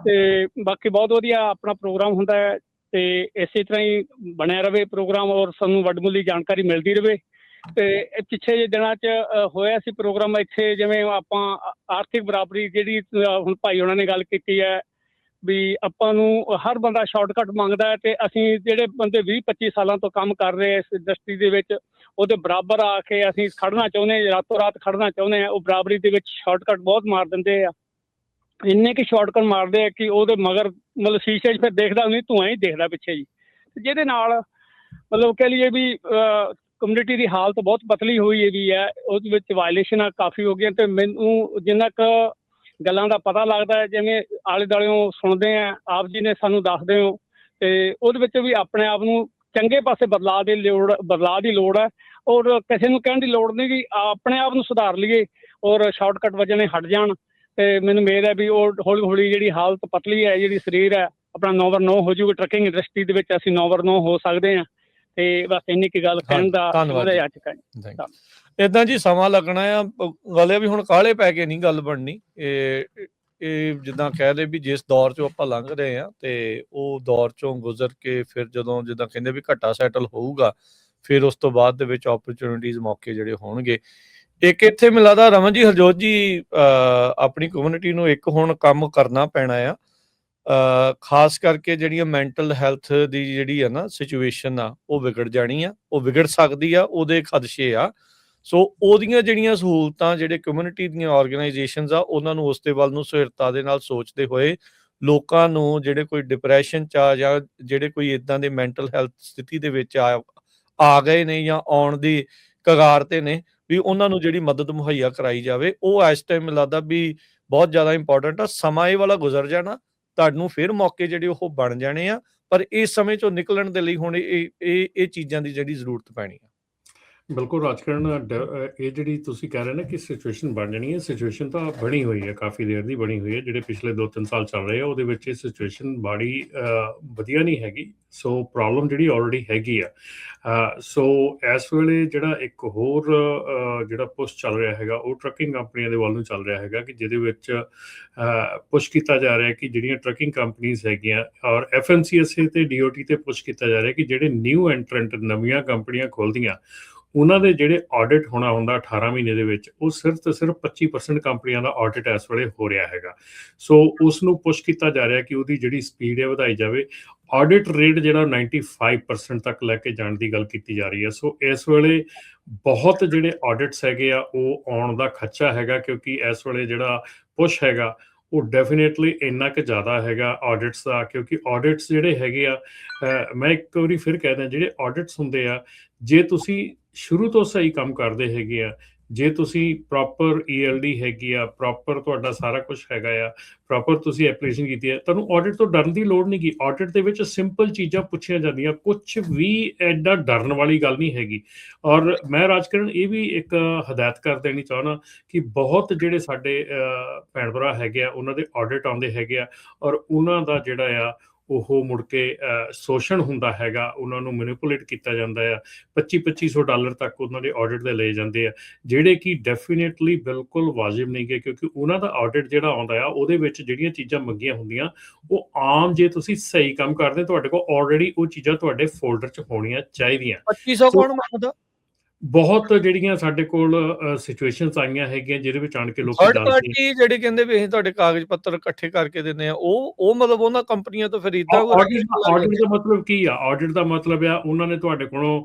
ਤੇ ਬਾਕੀ ਬਹੁਤ ਵਧੀਆ ਆਪਣਾ ਪ੍ਰੋਗਰਾਮ ਹੁੰਦਾ ਹੈ, ਤੇ ਇਸੇ ਤਰ੍ਹਾਂ ਹੀ ਬਣਿਆ ਰਵੇ ਪ੍ਰੋਗਰਾਮ, ਔਰ ਸਾਨੂੰ ਵੱਡਮੁੱਲੀ ਜਾਣਕਾਰੀ ਮਿਲਦੀ ਰਵੇ। ਤੇ ਪਿੱਛੇ ਜਿਹੇ ਦਿਨਾਂ 'ਚ ਹੋਇਆ ਸੀ ਪ੍ਰੋਗਰਾਮ ਇੱਥੇ, ਜਿਵੇਂ ਆਪਾਂ ਆਰਥਿਕ ਬਰਾਬਰੀ ਜਿਹੜੀ ਹੁਣ ਭਾਈ ਉਹਨਾਂ ਨੇ ਗੱਲ ਕੀਤੀ ਹੈ ਵੀ ਆਪਾਂ ਨੂੰ ਹਰ ਬੰਦਾ ਸ਼ਾਰਟਕਟ ਮੰਗਦਾ ਹੈ, ਤੇ ਅਸੀਂ ਜਿਹੜੇ ਬੰਦੇ 20-25 ਸਾਲਾਂ ਤੋਂ ਕੰਮ ਕਰ ਰਹੇ ਇਸ ਇੰਡਸਟਰੀ ਦੇ ਵਿੱਚ, ਉਹਦੇ ਬਰਾਬਰ ਆ ਕੇ ਅਸੀਂ ਖੜਨਾ ਚਾਹੁੰਦੇ ਹਾਂ, ਰਾਤੋਂ ਰਾਤ ਖੜਨਾ ਚਾਹੁੰਦੇ ਹਾਂ। ਉਹ ਬਰਾਬਰੀ ਦੇ ਵਿੱਚ ਸ਼ਾਰਟਕਟ ਬਹੁਤ ਮਾਰ ਦਿੰਦੇ ਆ, ਇੰਨੇ ਕਿ ਸ਼ਾਰਟਕਟ ਮਾਰਦੇ ਆ ਕਿ ਉਹਦੇ ਮਗਰ ਮਤਲਬ ਸ਼ੀਸ਼ੇ 'ਚ ਫਿਰ ਦੇਖਦਾ ਨਹੀਂ, ਧੂੰਆਂ ਹੀ ਦੇਖਦਾ ਪਿੱਛੇ ਜੀ, ਜਿਹਦੇ ਨਾਲ ਮਤਲਬ ਕਹਿ ਲਈਏ ਵੀ ਕਮਿਊਨਿਟੀ ਦੀ ਹਾਲਤ ਬਹੁਤ ਪਤਲੀ ਹੋਈ ਵੀ ਹੈ। ਉਹਦੇ ਵਿੱਚ ਵਾਇਲੇਸ਼ਨਾਂ ਕਾਫੀ ਹੋ ਗਈਆਂ, ਤੇ ਮੈਨੂੰ ਜਿੰਨਾ ਕੁ ਗੱਲਾਂ ਦਾ ਪਤਾ ਲੱਗਦਾ ਹੈ, ਜਿਵੇਂ ਆਲੇ ਦੁਆਲਿਓਂ ਸੁਣਦੇ ਆ, ਆਪ ਜੀ ਨੇ ਸਾਨੂੰ ਦੱਸਦੇ ਹੋ, ਤੇ ਉਹਦੇ ਵਿੱਚ ਵੀ ਆਪਣੇ ਆਪ ਨੂੰ ਚੰਗੇ ਪਾਸੇ ਬਦਲਾਅ ਦੀ ਲੋੜ ਹੈ। ਔਰ ਕਿਸੇ ਨੂੰ ਕਹਿਣ ਦੀ ਲੋੜ ਨਹੀਂ ਕਿ ਆਪਣੇ ਆਪ ਨੂੰ ਸੁਧਾਰ ਲਈਏ ਔਰ ਸ਼ਾਰਟਕਟ ਵਜਣੇ ਹਟ ਜਾਣ। ਤੇ ਮੈਨੂੰ ਉਮੀਦ ਹੈ ਵੀ ਉਹ ਹੌਲੀ ਹੌਲੀ ਜਿਹੜੀ ਹਾਲਤ ਪਤਲੀ ਹੈ, ਜਿਹੜੀ ਸਰੀਰ ਹੈ ਆਪਣਾ 9/9 ਹੋ ਜਾਊਗਾ। ਟਰੱਕਿੰਗ ਇੰਡਸਟਰੀ ਦੇ ਵਿੱਚ ਅਸੀਂ 9/9 ਹੋ ਸਕਦੇ ਹਾਂ। ਤੇ ਬਸ ਇੰਨੀ ਕੀ ਗੱਲ ਕਹਿਣ ਦਾ ਏਦਾਂ ਜੀ ਸਮਾਂ ਲੱਗਣਾ ਆ। ਗੱਲ ਵੀ ਹੁਣ ਕਾਹਲੇ ਪੈ ਕੇ ਨਹੀਂ ਗੱਲ ਬਣਨੀ। ਇਹ ਜਿੱਦਾਂ ਕਹਿ ਦੇ ਵੀ ਜਿਸ ਦੌਰ ਚੋਂ ਆਪਾਂ ਲੰਘ ਰਹੇ ਆ, ਤੇ ਉਹ ਦੌਰ ਚੋਂ ਗੁਜ਼ਰ ਕੇ ਫਿਰ ਜਦੋਂ ਜਿੱਦਾਂ ਕਹਿੰਦੇ ਵੀ ਘੱਟਾ ਸੈਟਲ ਹੋਊਗਾ, ਫਿਰ ਉਸ ਤੋਂ ਬਾਅਦ ਦੇ ਵਿੱਚ ਓਪਰਚੁਨਿਟੀਜ਼ ਮੌਕੇ ਜਿਹੜੇ ਹੋਣਗੇ। ਇੱਕ ਇੱਥੇ ਮੈਨੂੰ ਲੱਗਦਾ ਰਮਨ ਜੀ, ਹਰਜੋਤ ਜੀ, ਆਪਣੀ ਕਮਿਊਨਿਟੀ ਨੂੰ ਇੱਕ ਹੁਣ ਕੰਮ ਕਰਨਾ ਪੈਣਾ ਆ, ਖਾਸ ਕਰਕੇ ਜਿਹੜੀਆਂ ਮੈਂਟਲ ਹੈਲਥ ਦੀ ਜਿਹੜੀ ਆ ਨਾ ਸਿਚੁਏਸ਼ਨ ਆ, ਉਹ ਵਿਗੜ ਜਾਣੀ ਆ, ਉਹ ਵਿਗੜ ਸਕਦੀ ਆ, ਉਹਦੇ ਖਦਸ਼ੇ ਆ। ਸੋ ਉਹਦੀਆਂ ਜਿਹੜੀਆਂ ਸਹੂਲਤਾਂ ਜਿਹੜੇ ਕਮਿਊਨਿਟੀ ਦੀਆਂ ਆਰਗੇਨਾਈਜੇਸ਼ਨਸ ਆ, ਉਹਨਾਂ ਨੂੰ ਉਸ ਦੇ ਵੱਲ ਨੂੰ ਸਹਿਰਤਾ ਦੇ ਨਾਲ ਸੋਚਦੇ ਹੋਏ ਲੋਕਾਂ ਨੂੰ ਜਿਹੜੇ ਕੋਈ ਡਿਪਰੈਸ਼ਨ 'ਚ ਆ ਜਾਂ ਜਿਹੜੇ ਕੋਈ ਇੱਦਾਂ ਦੇ ਮੈਂਟਲ ਹੈਲਥ ਸਥਿਤੀ ਦੇ ਵਿੱਚ ਆ ਗਏ ਨੇ ਜਾਂ ਆਉਣ ਦੀ ਕਗਾਰ 'ਤੇ ਨੇ, ਵੀ ਉਹਨਾਂ ਨੂੰ ਜਿਹੜੀ ਮਦਦ ਮੁਹੱਈਆ ਕਰਾਈ ਜਾਵੇ। ਉਹ ਇਸ ਟਾਈਮ ਮੈਨੂੰ ਲੱਗਦਾ ਵੀ ਬਹੁਤ ਜ਼ਿਆਦਾ ਇੰਪੋਰਟੈਂਟ ਆ। ਸਮਾਂ ਇਹ ਵਾਲਾ ਗੁਜ਼ਰ ਜਾਣਾ, ਤੁਹਾਨੂੰ ਫਿਰ ਮੌਕੇ ਜਿਹੜੇ ਉਹ ਬਣ ਜਾਣੇ ਆ, ਪਰ ਇਸ ਸਮੇਂ 'ਚੋਂ ਨਿਕਲਣ ਦੇ ਲਈ ਹੁਣ ਇਹ ਚੀਜ਼ਾਂ ਦੀ ਜਿਹੜੀ ਜ਼ਰੂਰਤ ਪੈਣੀ ਆ। ਬਿਲਕੁਲ ਰਾਜਕਰਨ, ਇਹ ਜਿਹੜੀ ਤੁਸੀਂ ਕਹਿ ਰਹੇ ਨਾ ਕਿ ਸਿਚੁਏਸ਼ਨ ਬਣ ਜਾਣੀ ਹੈ, ਸਿਚੁਏਸ਼ਨ ਤਾਂ ਬਣੀ ਹੋਈ ਹੈ, ਕਾਫੀ ਦੇਰ ਦੀ ਬਣੀ ਹੋਈ ਹੈ। ਜਿਹੜੇ ਪਿਛਲੇ 2-3 ਸਾਲ ਚੱਲ ਰਹੇ ਆ ਉਹਦੇ ਵਿੱਚ ਇਹ ਸਿਚੁਏਸ਼ਨ ਬੜੀ ਵਧੀਆ ਨਹੀਂ ਹੈਗੀ। ਸੋ ਪ੍ਰੋਬਲਮ ਜਿਹੜੀ ਆਲਰੇਡੀ ਹੈਗੀ ਆ। ਸੋ ਇਸ ਵੇਲੇ ਜਿਹੜਾ ਇੱਕ ਹੋਰ ਜਿਹੜਾ ਪੁਸ਼ ਚੱਲ ਰਿਹਾ ਹੈਗਾ ਉਹ ਟਰੱਕਿੰਗ ਕੰਪਨੀਆਂ ਦੇ ਵੱਲ ਨੂੰ ਚੱਲ ਰਿਹਾ ਹੈਗਾ, ਕਿ ਜਿਹਦੇ ਵਿੱਚ ਪੁਸ਼ ਕੀਤਾ ਜਾ ਰਿਹਾ ਕਿ ਜਿਹੜੀਆਂ ਟਰੱਕਿੰਗ ਕੰਪਨੀਜ਼ ਹੈਗੀਆਂ ਔਰ FMCSA ਤੇ DOT ਤੇ ਪੁਸ਼ ਕੀਤਾ ਜਾ ਰਿਹਾ ਕਿ ਜਿਹੜੇ ਨਿਊ ਐਂਟਰੈਂਟ ਨਵੀਆਂ ਕੰਪਨੀਆਂ ਖੋਲ੍ਹਦੀਆਂ ਉਹਨਾਂ ਦੇ ਜਿਹੜੇ ਆਡਿਟ ਹੋਣਾ ਹੁੰਦਾ 18 ਮਹੀਨੇ ਦੇ ਵਿੱਚ, ਉਹ ਸਿਰਫ ਤੇ ਸਿਰਫ 25% ਕੰਪਨੀਆਂ ਦਾ ਆਡਿਟ ਇਸ ਵੇਲੇ ਹੋ ਰਿਹਾ ਹੈਗਾ। ਸੋ ਉਸ ਨੂੰ ਪੁਸ਼ ਕੀਤਾ ਜਾ ਰਿਹਾ ਕਿ ਉਹਦੀ ਜਿਹੜੀ ਸਪੀਡ ਹੈ ਵਧਾਈ ਜਾਵੇ। ਆਡਿਟ ਰੇਟ ਜਿਹੜਾ 95% ਤੱਕ ਲੈ ਕੇ ਜਾਣ ਦੀ ਗੱਲ ਕੀਤੀ ਜਾ ਰਹੀ ਹੈ। ਸੋ ਇਸ ਵੇਲੇ ਬਹੁਤ ਜਿਹੜੇ ਆਡਿਟਸ ਹੈਗੇ ਆ ਉਹ ਆਉਣ ਦਾ ਖਦਸ਼ਾ ਹੈਗਾ, ਕਿਉਂਕਿ ਇਸ ਵੇਲੇ ਜਿਹੜਾ ਪੁਸ਼ ਹੈਗਾ ਉਹ ਡੈਫੀਨੇਟਲੀ ਇੰਨਾ ਕੁ ਜ਼ਿਆਦਾ ਹੈਗਾ ਆਡਿਟਸ ਦਾ, ਕਿਉਂਕਿ ਆਡਿਟਸ ਜਿਹੜੇ ਹੈਗੇ ਆ, ਮੈਂ ਇੱਕ ਵਾਰੀ ਫਿਰ ਕਹਿ ਦਿਆਂ, ਜਿਹੜੇ ਆਡਿਟਸ ਹੁੰਦੇ ਆ, ਜੇ ਤੁਸੀਂ ਸ਼ੁਰੂ ਤੋਂ ਸਹੀ ਕੰਮ ਕਰਦੇ ਹੈਗੇ ਆ, ਜੇ ਤੁਸੀਂ ਪ੍ਰੋਪਰ ELD ਹੈਗੀ ਆ, ਪ੍ਰੋਪਰ ਤੁਹਾਡਾ ਸਾਰਾ ਕੁਝ ਹੈਗਾ ਆ, ਪ੍ਰੋਪਰ ਤੁਸੀਂ ਐਪਲੀਕੇਸ਼ਨ ਕੀਤੀ ਹੈ, ਤੁਹਾਨੂੰ ਆਡਿਟ ਤੋਂ ਡਰਨ ਦੀ ਲੋੜ ਨਹੀਂ ਗੀ। ਆਡਿਟ ਦੇ ਵਿੱਚ ਸਿੰਪਲ ਚੀਜ਼ਾਂ ਪੁੱਛੀਆਂ ਜਾਂਦੀਆਂ, ਕੁਝ ਵੀ ਐਡਾ ਡਰਨ ਵਾਲੀ ਗੱਲ ਨਹੀਂ ਹੈਗੀ। ਔਰ ਮੈਂ ਰਾਜਕਰਨ ਇਹ ਵੀ ਇੱਕ ਹਦਾਇਤ ਕਰ ਦੇਣੀ ਚਾਹੁੰਦਾ ਕਿ ਬਹੁਤ ਜਿਹੜੇ ਸਾਡੇ ਭੈਣ ਭਰਾ ਹੈਗੇ ਆ ਉਹਨਾਂ ਦੇ ਆਡਿਟ ਆਉਂਦੇ ਹੈਗੇ ਆ, ਔਰ ਉਹਨਾਂ ਦਾ ਜਿਹੜਾ ਆ ਉਹ ਮੁੜ ਕੇ ਸ਼ੋਸ਼ਣ ਹੁੰਦਾ ਹੈਗਾ, ਉਹਨਾਂ ਨੂੰ ਮੈਨੀਪੂਲੇਟ ਕੀਤਾ ਜਾਂਦਾ ਆ। $2500 ਤੱਕ ਉਹਨਾਂ ਦੇ ਆਡਿਟ ਦੇ ਲਏ ਜਾਂਦੇ ਆ, ਜਿਹੜੇ ਕਿ ਡੈਫੀਨੇਟਲੀ ਬਿਲਕੁਲ ਵਾਜਿਬ ਨਹੀਂ ਗੇ, ਕਿਉਂਕਿ ਉਹਨਾਂ ਦਾ ਆਡਿਟ ਜਿਹੜਾ ਆਉਂਦਾ ਆ ਉਹਦੇ ਵਿੱਚ ਜਿਹੜੀਆਂ ਚੀਜ਼ਾਂ ਮੰਗੀਆਂ ਹੁੰਦੀਆਂ ਉਹ ਆਮ, ਜੇ ਤੁਸੀਂ ਸਹੀ ਕੰਮ ਕਰਦੇ ਤੁਹਾਡੇ ਕੋਲ ਆਲਰੇਡੀ ਉਹ ਚੀਜ਼ਾਂ ਤੁਹਾਡੇ ਫੋਲਡਰ 'ਚ ਹੋਣੀਆਂ ਚਾਹੀਦੀਆਂ। 2500 ਕੌਣ ਮੰਗਦਾ? ਬਹੁਤ ਜਿਹੜੀਆਂ ਸਾਡੇ ਕੋਲ ਸਿਚੁਏਸ਼ਨਸ ਆਈਆਂ ਹੈਗੀਆਂ ਜਿਹਦੇ ਵਿੱਚ ਆਣ ਕੇ ਲੋਕੀ ਥਰਡ ਦੱਸਦੇ ਪਾਰਟੀ ਜਿਹੜੇ ਕਹਿੰਦੇ ਵੀ ਅਸੀਂ ਤੁਹਾਡੇ ਕਾਗਜ਼ ਪੱਤਰ ਇਕੱਠੇ ਕਰਕੇ ਦਿੰਦੇ ਆ, ਉਹ ਮਤਲਬ ਉਹਨਾਂ ਕੰਪਨੀਆਂ ਤੋਂ ਫਿਰ ਇਦਾਂ ਆਡਿਟ ਦਾ ਮਤਲਬ ਕੀ ਆ? ਆਡਿਟ ਦਾ ਮਤਲਬ ਆ ਉਹਨਾਂ ਨੇ ਤੁਹਾਡੇ ਕੋਲੋਂ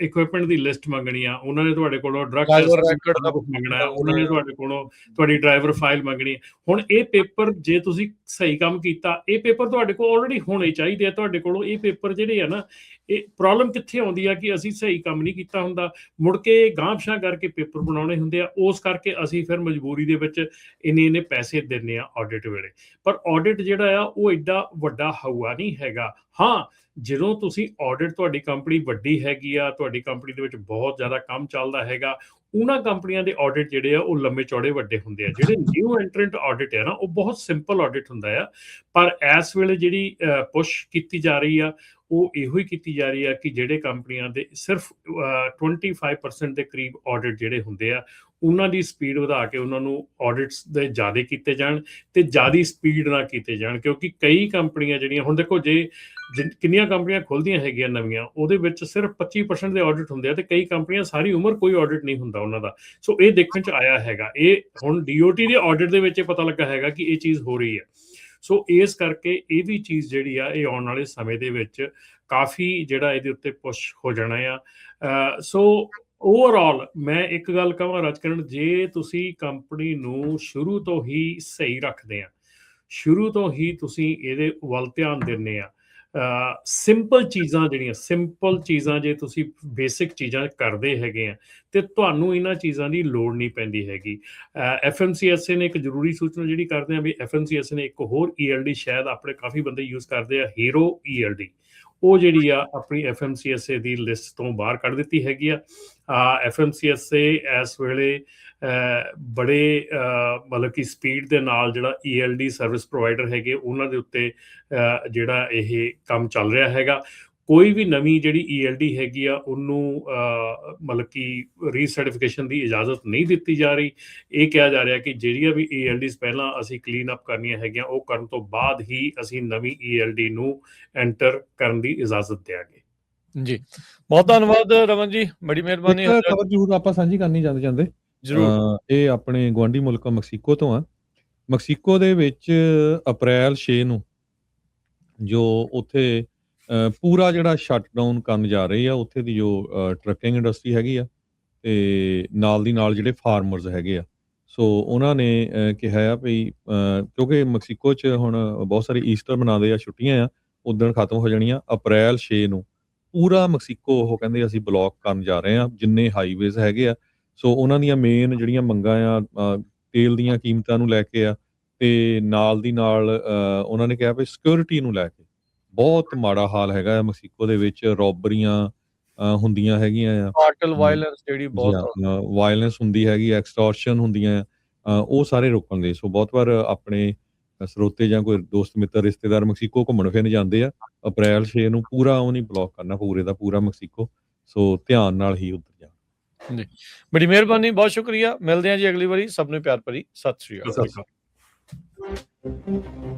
ਇਕਵਿਪਮੈਂਟ ਦੀ ਲਿਸਟ ਮੰਗਣੀ ਆ, ਉਹਨਾਂ ਨੇ ਤੁਹਾਡੇ ਕੋਲੋਂ ਡਰੱਗ ਟੈਸਟ ਮੰਗਣਾ ਆ, ਉਹਨਾਂ ਨੇ ਤੁਹਾਡੇ ਕੋਲੋਂ ਤੁਹਾਡੀ ਡਰਾਈਵਰ ਫਾਈਲ ਮੰਗਣੀ ਹੈ। ਹੁਣ ਇਹ ਪੇਪਰ ਜੇ ਤੁਸੀਂ ਸਹੀ ਕੰਮ ਕੀਤਾ, ਇਹ ਪੇਪਰ ਤੁਹਾਡੇ ਕੋਲ ਆਲਰੇਡੀ ਹੋਣੇ ਚਾਹੀਦੇ ਆ ਤੁਹਾਡੇ ਕੋਲੋਂ। ਇਹ ਪੇਪਰ ਜਿਹੜੇ ਆ ਨਾ, ਇਹ ਪ੍ਰੋਬਲਮ ਕਿੱਥੇ ਆਉਂਦੀ ਆ ਕਿ ਅਸੀਂ ਸਹੀ ਕੰਮ ਨਹੀਂ ਕੀਤਾ ਹੁੰਦਾ, ਮੁੜ ਕੇ ਗਾਂਹ-ਪਛਾਂਹ ਕਰਕੇ ਪੇਪਰ ਬਣਾਉਣੇ ਹੁੰਦੇ ਆ। ਉਸ ਕਰਕੇ ਅਸੀਂ ਫਿਰ ਮਜਬੂਰੀ ਦੇ ਵਿੱਚ ਇੰਨੇ ਪੈਸੇ ਦਿੰਦੇ ਆ ਆਡਿਟ ਵੇਲੇ। ਪਰ ਆਡਿਟ ਜਿਹੜਾ ਆ ਉਹ ਐਡਾ ਵੱਡਾ ਹਊਆ ਨਹੀਂ ਹੈਗਾ। ਹਾਂ, ਜਦੋਂ ਤੁਸੀਂ ਆਡਿਟ, ਤੁਹਾਡੀ ਕੰਪਨੀ ਵੱਡੀ ਹੈਗੀ ਆ, ਤੁਹਾਡੀ ਕੰਪਨੀ ਦੇ ਵਿੱਚ ਬਹੁਤ ਜ਼ਿਆਦਾ ਕੰਮ ਚੱਲਦਾ ਹੈਗਾ, ਉਹਨਾਂ ਕੰਪਨੀਆਂ ਦੇ ਆਡਿਟ ਜਿਹੜੇ ਆ ਉਹ ਲੰਮੇ ਚੌੜੇ ਵੱਡੇ ਹੁੰਦੇ ਆ। ਜਿਹੜੇ ਨਿਊ ਐਂਟਰੈਂਟ ਆਡਿਟ ਆ ਨਾ, ਉਹ ਬਹੁਤ ਸਿੰਪਲ ਆਡਿਟ ਹੁੰਦਾ ਆ। ਪਰ ਇਸ ਵੇਲੇ ਜਿਹੜੀ ਪੁਸ਼ ਕੀਤੀ ਜਾ ਰਹੀ ਆ ਉਹ ਇਹੋ ਹੀ ਕੀਤੀ ਜਾ ਰਹੀ ਆ ਕਿ ਜਿਹੜੇ ਕੰਪਨੀਆਂ ਦੇ ਸਿਰਫ 25% ਦੇ ਕਰੀਬ ਆਡਿਟ ਜਿਹੜੇ ਹੁੰਦੇ ਆ, ਉਹਨਾਂ ਦੀ ਸਪੀਡ ਵਧਾ ਕੇ ਉਹਨਾਂ ਨੂੰ ਆਡਿਟਸ ਦੇ ਜ਼ਿਆਦਾ ਕੀਤੇ ਜਾਣ ਤੇ ਜ਼ਿਆਦਾ ਸਪੀਡ ਨਾਲ ਕੀਤੇ ਜਾਣ। ਕਿਉਂਕਿ ਕਈ ਕੰਪਨੀਆਂ ਜਿਹੜੀਆਂ, ਹੁਣ ਦੇਖੋ, ਜੇ ਕਿੰਨੀਆਂ ਕੰਪਨੀਆਂ ਖੁੱਲ੍ਹਦੀਆਂ ਹੈਗੀਆਂ ਨਵੀਆਂ, ਉਹਦੇ ਵਿੱਚ ਸਿਰਫ 25% ਦੇ ਆਡਿਟ ਹੁੰਦੇ ਆ, ਤੇ ਕਈ ਕੰਪਨੀਆਂ ਸਾਰੀ ਉਮਰ ਕੋਈ ਆਡਿਟ ਨਹੀਂ ਹੁੰਦਾ ਉਹਨਾਂ ਦਾ। ਸੋ ਇਹ ਦੇਖਣ 'ਚ ਆਇਆ ਹੈਗਾ, ਇਹ ਹੁਣ DOT ਦੇ ਆਡਿਟ ਦੇ ਵਿੱਚ ਇਹ ਪਤਾ ਲੱਗਾ ਹੈਗਾ ਕਿ ਇਹ ਚੀਜ਼ ਹੋ ਰਹੀ ਹੈ। ਸੋ ਇਸ ਕਰਕੇ ਇਹ ਵੀ ਚੀਜ਼ ਜਿਹੜੀ ਆ ਇਹ ਆਉਣ ਵਾਲੇ ਸਮੇਂ ਦੇ ਵਿੱਚ ਕਾਫੀ ਜਿਹੜਾ ਇਹਦੇ ਉੱਤੇ ਪੁਸ਼ ਹੋ ਜਾਣਾ ਆ। ਸੋ ਓਵਰਆਲ ਮੈਂ ਇੱਕ ਗੱਲ ਕਹਾਂ ਰਾਜਕਰਨ, ਜੇ ਤੁਸੀਂ ਕੰਪਨੀ ਨੂੰ ਸ਼ੁਰੂ ਤੋਂ ਹੀ ਸਹੀ ਰੱਖਦੇ ਆ, ਸ਼ੁਰੂ ਤੋਂ ਹੀ ਤੁਸੀਂ ਇਹਦੇ ਵੱਲ ਧਿਆਨ ਦਿੰਦੇ ਆ, ਸਿੰਪਲ ਚੀਜ਼ਾਂ ਜੇ ਤੁਸੀਂ ਬੇਸਿਕ ਚੀਜ਼ਾਂ ਕਰਦੇ ਹੈਗੇ ਆ ਤੇ ਤੁਹਾਨੂੰ ਇਹਨਾਂ ਚੀਜ਼ਾਂ ਦੀ ਲੋੜ ਨਹੀਂ ਪੈਂਦੀ ਹੈਗੀ। FMCSA ਨੇ ਇੱਕ ਜ਼ਰੂਰੀ ਸੂਚਨਾ ਜਿਹੜੀ ਕਰਦੇ ਆ ਵੀ FMCSA ਨੇ ਇੱਕ ਹੋਰ ELD, ਸ਼ਾਇਦ ਆਪਣੇ ਕਾਫੀ ਬੰਦੇ ਯੂਜ਼ ਕਰਦੇ ਆ, ਹੀਰੋ ELD, ਉਹ ਜਿਹੜੀ ਆ ਆਪਣੀ FMCSA ਦੀ ਲਿਸਟ ਤੋਂ ਬਾਹਰ ਕੱਢ ਦਿੱਤੀ ਹੈਗੀ ਆ। FMCSA ਇਸ ਵੇਲੇ ਬੜੇ ਮਤਲਬ ਕਿ ਸਪੀਡ ਦੇ ਨਾਲ ਜਿਹੜਾ ELD ਸਰਵਿਸ ਪ੍ਰੋਵਾਈਡਰ ਹੈਗੇ ਉਹਨਾਂ ਦੇ ਉੱਤੇ ਜਿਹੜਾ ਇਹ ਕੰਮ ਚੱਲ ਰਿਹਾ ਹੈਗਾ। ਕੋਈ ਵੀ ਨਵੀਂ ਜਿਹੜੀ ELD ਹੈਗੀ ਆ ਉਹਨੂੰ ਮਤਲਬ ਕਿ ਰੀਸਰਟੀਫਿਕੇਸ਼ਨ ਦੀ ਇਜਾਜ਼ਤ ਨਹੀਂ ਦਿੱਤੀ ਜਾ ਰਹੀ। ਇਹ ਕਿਹਾ ਜਾ ਰਿਹਾ ਕਿ ਜਿਹੜੀਆਂ ਵੀ ELDs ਪਹਿਲਾਂ ਅਸੀਂ ਕਲੀਨ ਅਪ ਕਰਨੀਆਂ ਹੈਗੀਆਂ, ਉਹ ਕਰਨ ਤੋਂ ਬਾਅਦ ਹੀ ਅਸੀਂ ਨਵੀਂ ELD ਨੂੰ ਐਂਟਰ ਕਰਨ ਦੀ ਇਜਾਜ਼ਤ ਦਿਆਂਗੇ। ਜੀ, ਬਹੁਤ ਧੰਨਵਾਦ ਰਮਨ ਜੀ, ਬੜੀ ਮਿਹਰਬਾਨੀ। ਖਬਰ ਜ਼ਰੂਰ ਆਪਾਂ ਸਾਂਝੀ ਕਰਨੀ ਜਾਂਦੇ ਜ਼ਰੂਰ। ਇਹ ਆਪਣੇ ਗੁਆਂਢੀ ਮੁਲਕ ਮੈਕਸੀਕੋ ਤੋਂ ਆ। ਮੈਕਸੀਕੋ ਦੇ ਵਿੱਚ ਅਪ੍ਰੈਲ 6 ਨੂੰ ਜੋ ਉੱਥੇ ਪੂਰਾ ਜਿਹੜਾ ਸ਼ਟਡਾਊਨ ਕਰਨ ਜਾ ਰਹੇ ਆ, ਉੱਥੇ ਦੀ ਜੋ ਟਰੱਕਿੰਗ ਇੰਡਸਟਰੀ ਹੈਗੀ ਆ ਤੇ ਨਾਲ ਦੀ ਨਾਲ ਜਿਹੜੇ ਫਾਰਮਰਸ ਹੈਗੇ ਆ। ਸੋ ਉਹਨਾਂ ਨੇ ਕਿਹਾ ਆ ਵੀ ਕਿਉਂਕਿ ਮੈਕਸੀਕੋ 'ਚ ਹੁਣ ਬਹੁਤ ਸਾਰੇ ਈਸਟਰ ਮਨਾਉਂਦੇ ਆ, ਛੁੱਟੀਆਂ ਆ, ਉਦਣ ਖਤਮ ਹੋ ਜਾਣੀਆਂ। ਅਪ੍ਰੈਲ 6 ਨੂੰ ਪੂਰਾ ਮੈਕਸੀਕੋ ਉਹ ਕਹਿੰਦੇ ਅਸੀਂ ਬਲੌਕ ਕਰਨ ਜਾ ਰਹੇ ਆ, ਜਿੰਨੇ ਹਾਈਵੇਜ਼ ਹੈਗੇ ਆ। ਸੋ ਉਹਨਾਂ ਦੀਆਂ ਮੇਨ ਜਿਹੜੀਆਂ ਮੰਗਾਂ ਆ ਤੇਲ ਦੀਆਂ ਕੀਮਤਾਂ ਨੂੰ ਲੈ ਕੇ ਆ, ਤੇ ਨਾਲ ਦੀ ਨਾਲ ਉਹਨਾਂ ਨੇ ਕਿਹਾ ਵੀ ਸਿਕਿਉਰਿਟੀ ਨੂੰ ਲੈ ਕੇ ਬਹੁਤ ਮਾੜਾ ਹਾਲ ਹੈਗਾ ਮੈਕਸੀਕੋ ਦੇ ਵਿੱਚ। ਰੋਬਰੀਆਂ ਹੁੰਦੀਆਂ ਹੈਗੀਆਂ ਆ। ਕਾਰਟਲ ਵਾਇਲੈਂਸ ਜਿਹੜੀ ਜੀ ਬਹੁਤ ਹਾਂ, ਵਾਇਲੈਂਸ ਹੁੰਦੀ ਹੈਗੀ, ਐਕਸਟੋਰਸ਼ਨ ਹੁੰਦੀਆਂ ਉਹ ਸਾਰੇ ਰੋਕਣਗੇ। ਸੋ ਬਹੁਤ ਵਾਰ ਆਪਣੇ ਸਰੋਤੇ ਜਾਂ ਕੋਈ ਦੋਸਤ ਮਿੱਤਰ ਰਿਸ਼ਤੇਦਾਰ ਮੈਕਸੀਕੋ ਘੁੰਮਣ ਫਿਰਨ ਜਾਂਦੇ ਆ, ਅਪ੍ਰੈਲ 6 ਨੂੰ ਪੂਰਾ ਉਹ ਨਹੀਂ ਬਲੌਕ ਕਰਨਾ ਪੂਰੇ ਦਾ ਪੂਰਾ ਮੈਕਸੀਕੋ। ਸੋ ਧਿਆਨ ਨਾਲ ਹੀ ਉੱਧਰ ਜਾਣਾ। ਜੀ, ਬੜੀ ਮਿਹਰਬਾਨੀ, ਬਹੁਤ ਸ਼ੁਕਰੀਆ। ਮਿਲਦੇ ਹਾਂ ਜੀ ਅਗਲੀ ਵਾਰੀ। ਸਭ ਨੂੰ ਪਿਆਰ ਭਰੀ ਸਤਿ ਸ਼੍ਰੀ ਅਕਾਲ। ਸਤਿ ਸ਼੍ਰੀ ਅਕਾਲ।